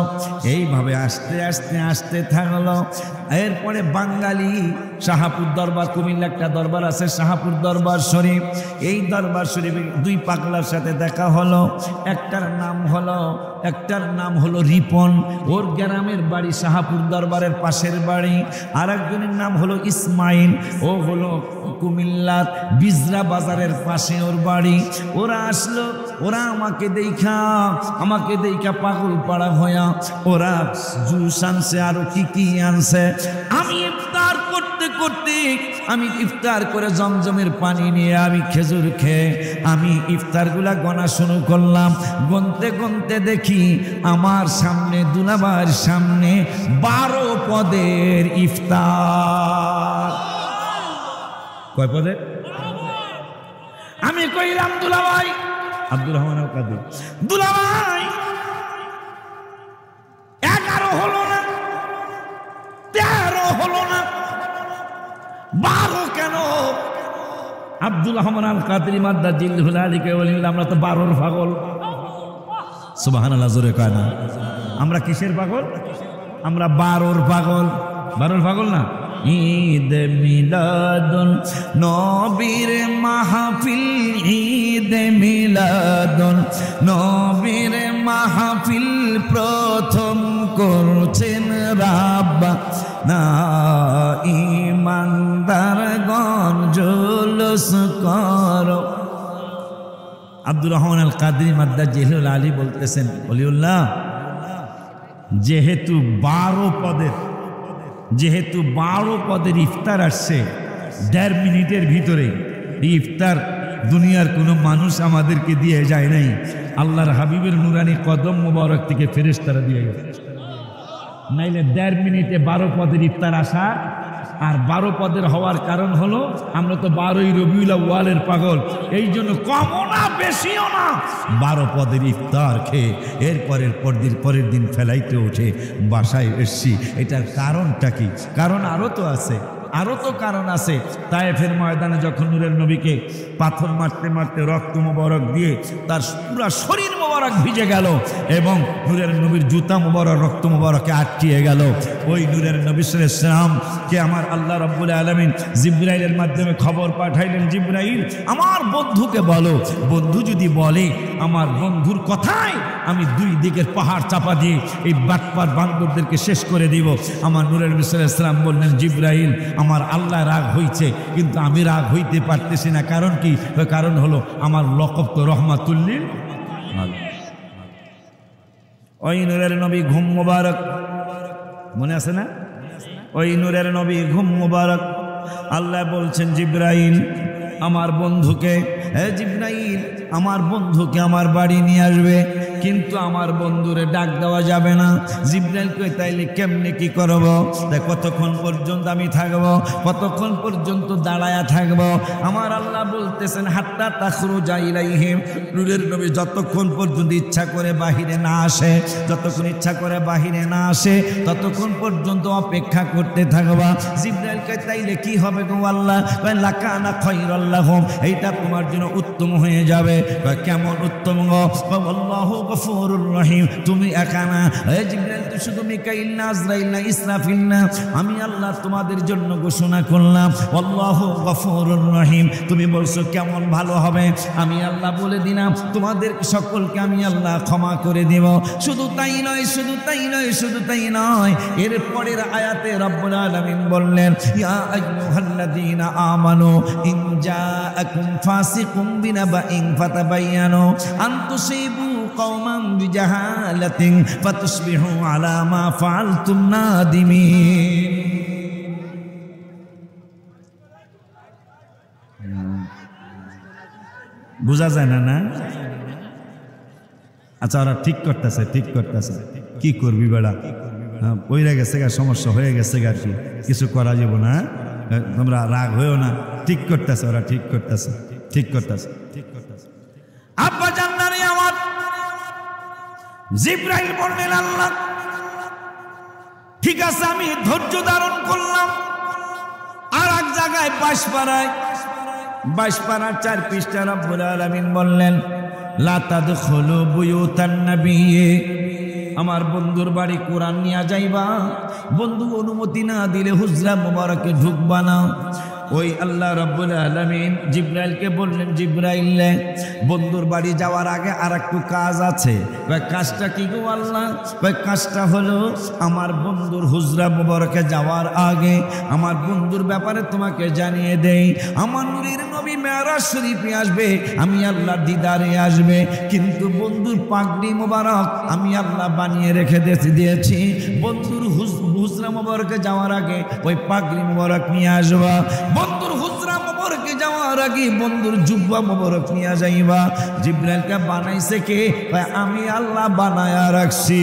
এইভাবে আস্তে আস্তে আসতে থাকলো। এরপরে বাঙালি শাহাপুর দরবার, কুমিল্লা একটা দরবার আছে শাহাপুর দরবার শরীফ, এই দরবার শরীফে 2 পাগলার সাথে দেখা হলো। একটার নাম হলো রিপন, ওর গ্রামের বাড়ি শাহাপুর দরবারের পাশের বাড়ি। আর একজনের নাম হলো ইসমাইল, ও হলো কুমিল্লার বিজরা বাজারের পাশে ওর বাড়ি। ওরা আসলো, ওরা আমাকে দেখা পাগল পাড়া হইয়া ওরা জুস আনছে, আরো কি আনছে। আমি ইফতার করতে করতে, আমি ইফতার করে জমজমের পানি নিয়ে আমি খেজুর খেয়ে আমি ইফতারগুলা গণা শুরু করলাম। গনতে গনতে দেখি আমার সামনে, দুলাভাইয়ের সামনে 12 পদের ইফতার। কয় পদের? আমি কইলাম দুলাভাই, আব্দুর রহমান আল কাদরি, দুলাভাই 11 হলো না, 13 হলো না, 12 কেন? আব্দুর রহমান আল কাদরি মাদ্দাজিল্লাহুল আলীকে বললেন, আমরা তো 12-র পাগল। সুবহানাল্লাহ, জোরে কয় না। আমরা কিসের পাগল? আমরা 12-র পাগল। 12-র পাগল না? ঈদ মিলাদুন নবীর মাহফিল, ঈদ মিলাদুন নবীর মাহফিল প্রথম করছেন রাব্বা না, ইমানদারগণ জুলুস করো। আব্দুর রহমান আল কাদরি মাদ্দাজিল্লাহুল আলী বলতেছেন, ওলিউল্লাহ, যেহেতু 12 পদের ইফতার আসছে 1.5 মিনিটের ভিতরে, এই ইফতার দুনিয়ার কোনো মানুষ আমাদেরকে দিয়ে যায় নাই, আল্লাহর হাবিবের নুরানি কদম মোবারক থেকে ফেরেশতারা দিয়ে গেছে। নাইলে 1.5 মিনিটে 12 পদের ইফতার আসা। আর 12 পদের হওয়ার কারণ হলো আমরা তো 12ই রবিউল আউয়ালের পাগল, এই জন্য কমও না বেশিও না 12 পদের ইফতার খেয়ে পরের দিন ফেলাইতে উঠে বাসায় এসছি। এটার কারণটা কি? কারণ আরও তো আছে, কারণ আছে। তায়েফের ময়দানে যখন নূরের নবীকে পাথর মারতে মারতে রক্ত মোবারক দিয়ে তার পুরা শরীর মোবারক ভিজে গেল এবং নূরের নবীর জুতা মোবারক রক্ত মোবারকে আটকিয়ে গেল, ওই নূরের নবী সাল্লাল্লাহু আলাইহি ওয়াসাল্লাম কে আমার আল্লাহ রাব্বুল আলামিন জিবরাইলের মাধ্যমে খবর পাঠাইলেন, জিবরাইল আমার বন্ধুকে বলো। বন্ধু যদি বলে, আমার বন্ধুর কথায় আমি 2 দিকের পাহাড় চাপা দিয়ে এই বাটপার বান্দরদেরকে শেষ করে দিব। আমার নূরের নবী সাল্লাল্লাহু আলাইহি ওয়াসাল্লাম বললেন, জিবরাইল আমার আল্লাহ রাগ হইছে, কিন্তু আমি রাগ হইতে পারতেছি না। কারণ কি? কারণ হলো আমার লকব তো রহমাতুল্লিল আলামিন। ওই নূরের নবী ঘুম মুবারক, মনে আছে না? ওই নূরের নবী ঘুম মুবারক, আল্লাহ বলছেন জিবরাইল আমার বন্ধুকে, জিবরাইল আমার বন্ধুকে আমার বাড়ি নিয়ে আসবে, কিন্তু আমার বন্ধুরে ডাক দেওয়া যাবে না। জিবরাইল কই তাইলে কেমনে কি করব? তাই কতক্ষণ পর্যন্ত আমি থাকব? কতক্ষণ পর্যন্ত দাঁড়ায়া থাকব? আমার আল্লাহ বলতেছেন হাত্তা তাখরুজা ইলাইহিম, নূরের নবী যতক্ষণ পর্যন্ত ইচ্ছা করে বাহিরে না আসে, ততক্ষণ পর্যন্ত অপেক্ষা করতে থাকবা। জিবরাইল কই তাইলে কি হবে গো আল্লাহ? কই লাকানা খায়রাল লাহুম, এইটা তোমার জন্য উত্তম হয়ে যাবে। কেমন উত্তম গো? আল্লাহু গফুরুর রহিম, তুমি একা না, জিবরাইল তো শুধু মিকাইল না, আজরাইল না, ইসরাফিল না, আমি আল্লাহ তোমাদের জন্য ঘোষণা করলাম আল্লাহু গফুরুর রহিম। তুমি বলছো কেমন ভালো হবে, আমি আল্লাহ বলে দিলাম তোমাদের সকলকে আমি আল্লাহ ক্ষমা করে দেব। শুধু তাই নয়, শুধু তাই নয়, শুধু তাই নয়, এর পরের আয়াতে রব্বুল আলামিন বললেন ইয়া আইয়ুহাল্লাযীনা আমানু ইন জাআকুম ফাসিকুম বিনাবাইন ফাতাবায়ানু আন তুসিবু কওমান বিজাহালাতিন ফাতুসবিহু আলা মা ফাআলতুম নাদিমিন। বুঝা যায় না? না আচ্ছা, ওরা ঠিক করতেছে, ঠিক করতেছে, কি করবি বেড়া, পইরা গেছে গা, সমস্যা হয়ে গেছে গা, আর কি কিছু করা যাব না, তোমরা রাগ হয়েও না, ঠিক করতেছে, ওরা ঠিক করতেছে, ঠিক করতেছে, ঠিক করতেছে। আব্বা জান্নারে আমার জিবরাইল বললেন আল্লাহ ঠিক আছে, আমি ধৈর্য ধারণ করলাম। আর এক জায়গায় 22 4 পৃষ্ঠা রব্বুল আলামিন বললেন লা তাদখুলু বুয়ুতান নবিয়্যি, আমার বন্ধুর বাড়ি কোরআন নিয়ে যাইবা, বন্ধু অনুমতি না দিলে হুজরা মুবারকে ঢুকবা না। ওই আল্লাহ রাব্বুল আলামিন জিবরাইলকে বললেন জিবরাইল, বন্ধুর বাড়ি যাওয়ার আগে আর একটু কাজ আছে। কাজটা কি গো আল্লাহ? কাজটা হলো আমার বন্ধুর হুজরা মুবারকে যাওয়ার আগে আমার বন্ধুর ব্যাপারে তোমাকে জানিয়ে দেই, আমার নূরের নবী মেরাজ শরীফে আসবে, আমি আল্লাহ দিদারে আসবে, কিন্তু বন্ধুর পাগড়ি মুবারক আমি আল্লাহ বানিয়ে রেখে দিয়েছি। বন্ধুর হুজরা মুবারকে যাওয়ার আগে ওই পাগড়ি মুবারক নিয়ে আসবা, বন্ধুর হুজরা মুবারকে যাওয়ার আগে বন্ধুর জুব্বা মুবারক নিয়ে যাইবা। জিবরাইলকে বানাইছে কে? আমি আল্লাহ বানায়া রাখছি।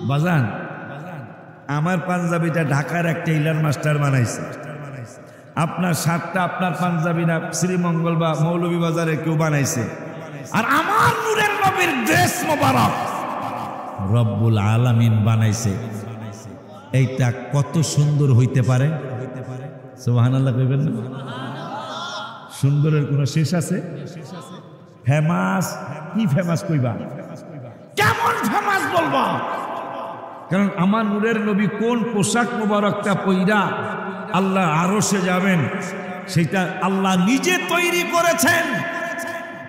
বাজান, আমার পাঞ্জাবিটা ঢাকার এক টেইলার মাস্টার বানাইছে, আপনার শার্টটা আপনার পাঞ্জাবি না শ্রীমঙ্গল বা মৌলভী বাজারে কেউ বানাইছে, আর আমার নূরের নবীর ড্রেস মোবারক রব্বুল আলামিন বানাইছে। এইটা কত সুন্দর হইতে পারে? সুবহানাল্লাহ কইবেন না? সুন্দরের কোনো শেষ আছে? ফেমাস কি ফেমাস কইবা? কেমন ফেমাস বলবা? কারণ আমার নূরের নবী কোন পোশাক মোবারকটা পইরা আল্লাহ আরশে যাবেন সেটা আল্লাহ নিজে তৈরি করেছেন।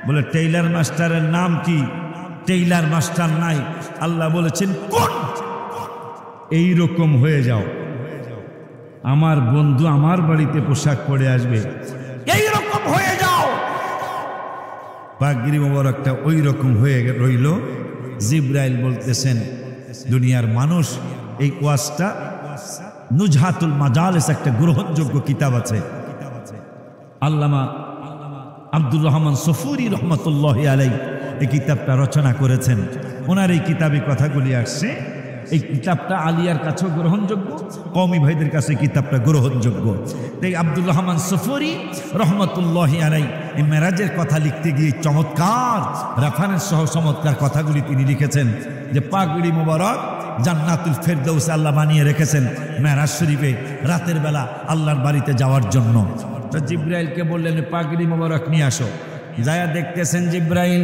বলে টেইলার মাস্টারের নাম কি? টেইলার মাস্টার নাই, আল্লাহ বলেছেন কোন এই রকম হয়ে যাও, আমার বন্ধু আমার বাড়িতে পোশাক পরে আসবে, এই রকম হয়ে যাও। পাগড়ি মোবারকটা ওই রকম হয়ে রইল। জিবরাইল বলতেছেন দুনিয়ার মানুষ, এই ওয়াজটা নুজহাতুল মাজালিস একটা গ্রহণযোগ্য কিতাব আছে, আল্লামা আব্দুর রহমান সফুরি রহমতুল্লাহি আলাইহি এই কিতাবটা রচনা করেছেন। ওনার এই কিতাবে কথাগুলি আসছে। এই কিতাবটা আলিয়ার কাছেও গ্রহণযোগ্য, কওমি ভাইদের কাছে কিতাবটা গ্রহণযোগ্য। তাই আব্দুর রহমান সফুরি রহমতুল্লাহি আলাইহি এই মেরাজের কথা লিখতে গিয়ে চমৎকার রেফারেন্স সহ চমৎকার কথাগুলি তিনি লিখেছেন যে পাগড়ি মোবারক জান্নাতুল ফেরদৌসে আল্লাহ বানিয়ে রেখেছেন মেরাজ শরীফে রাতের বেলা আল্লাহর বাড়িতে যাওয়ার জন্য। তো জিবরাইলকে বললেন পাগড়ি মোবারক নিয়ে আসো। যায়া দেখতেছেন জিবরাইল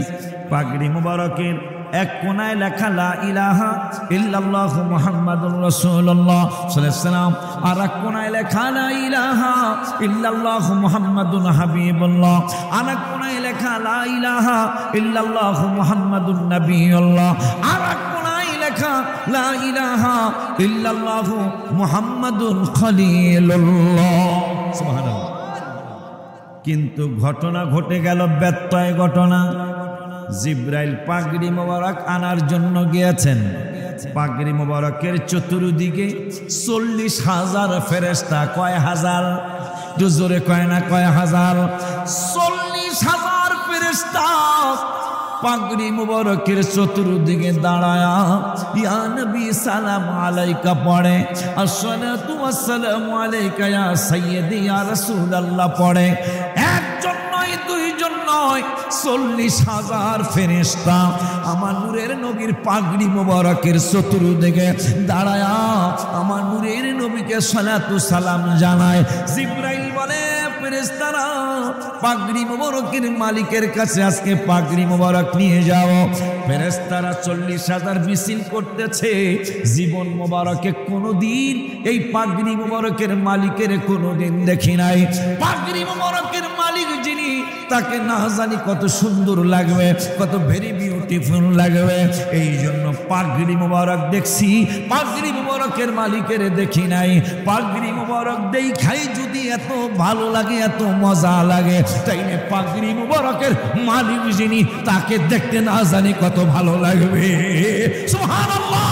পাগড়ি মোবারকের এক কোনায় লেখা লা ইলাহা ইল্লাল্লাহু মুহাম্মাদুর রাসূলুল্লাহ সাল্লাল্লাহু আলাইহি ওয়াসাল্লাম, আর এক কোনায় লেখা লা ইলাহা ইল্লাল্লাহু মুহাম্মাদুন হাবিবুল্লাহ, আর এক কোনায় লেখা লা ইলাহা ইল্লাল্লাহু মুহাম্মাদুন নবিয়ুল্লাহ, আর এক কোনায় লেখা লা ইলাহা ইল্লাল্লাহু মুহাম্মাদুন খলিলুল্লাহ। সুবহানাল্লাহ। কিন্তু ঘটনা ঘটে গেল, ব্যত্যয় ঘটনা। জিবরাইল পাগড়ি মোবারক আনার জন্য গিয়েছেন। পাগড়ি মোবারকের চতুর্দিকে 40,000 ফেরেশতা। কয় হাজার? একটু জোরে কয় না কয় হাজার? 40,000 ফেরেশতা পাগড়ি মোবারকের চতুর্দিকে দাঁড়ায়া ইয়া নবী সালাম আলাইকা পড়ে, আসসালাতু ওয়াসসালামু আলাইকা ইয়া সাইয়্যিদি ইয়া রাসূলুল্লাহ পড়ে। একজন নয়, দুইজন নয়, 40,000 ফেরেশতা আমার নূরের নবীর পাগড়ি মোবারকের চতুর্দিকে দাঁড়ায়া আমার নূরের নবীকে সালাতু সালাম জানায়। জিবরাইল বলে ফেরেশতারা পাগড়ি মোবারকের মালিকের কাছে আজকে পাগড়ি মোবারক নিয়ে যাও। ফেরেশতারা 40,000 মিছিল করতেছে। জীবন মোবারকে কোনোদিন এই পাগড়ি মোবারকের মালিকের কোনোদিন দেখি নাই। পাগড়ি মোবারকের মালিক যিনি, তাকে না জানি কত সুন্দর লাগবে, কত ভেরি বিউটিফুল লাগবে। এই জন্য পাগড়ি মোবারক দেখছি, পাগড়ি মোবারকের মালিকের দেখি নাই। পাগড়ি মোবারক দেখাই যদি এত ভালো লাগে, এত মজা লাগে, তাইলে পাগড়ি মোবারকের মালিক যিনি, তাকে দেখতে না জানি কত ভালো লাগবে। সুবহানাল্লাহ।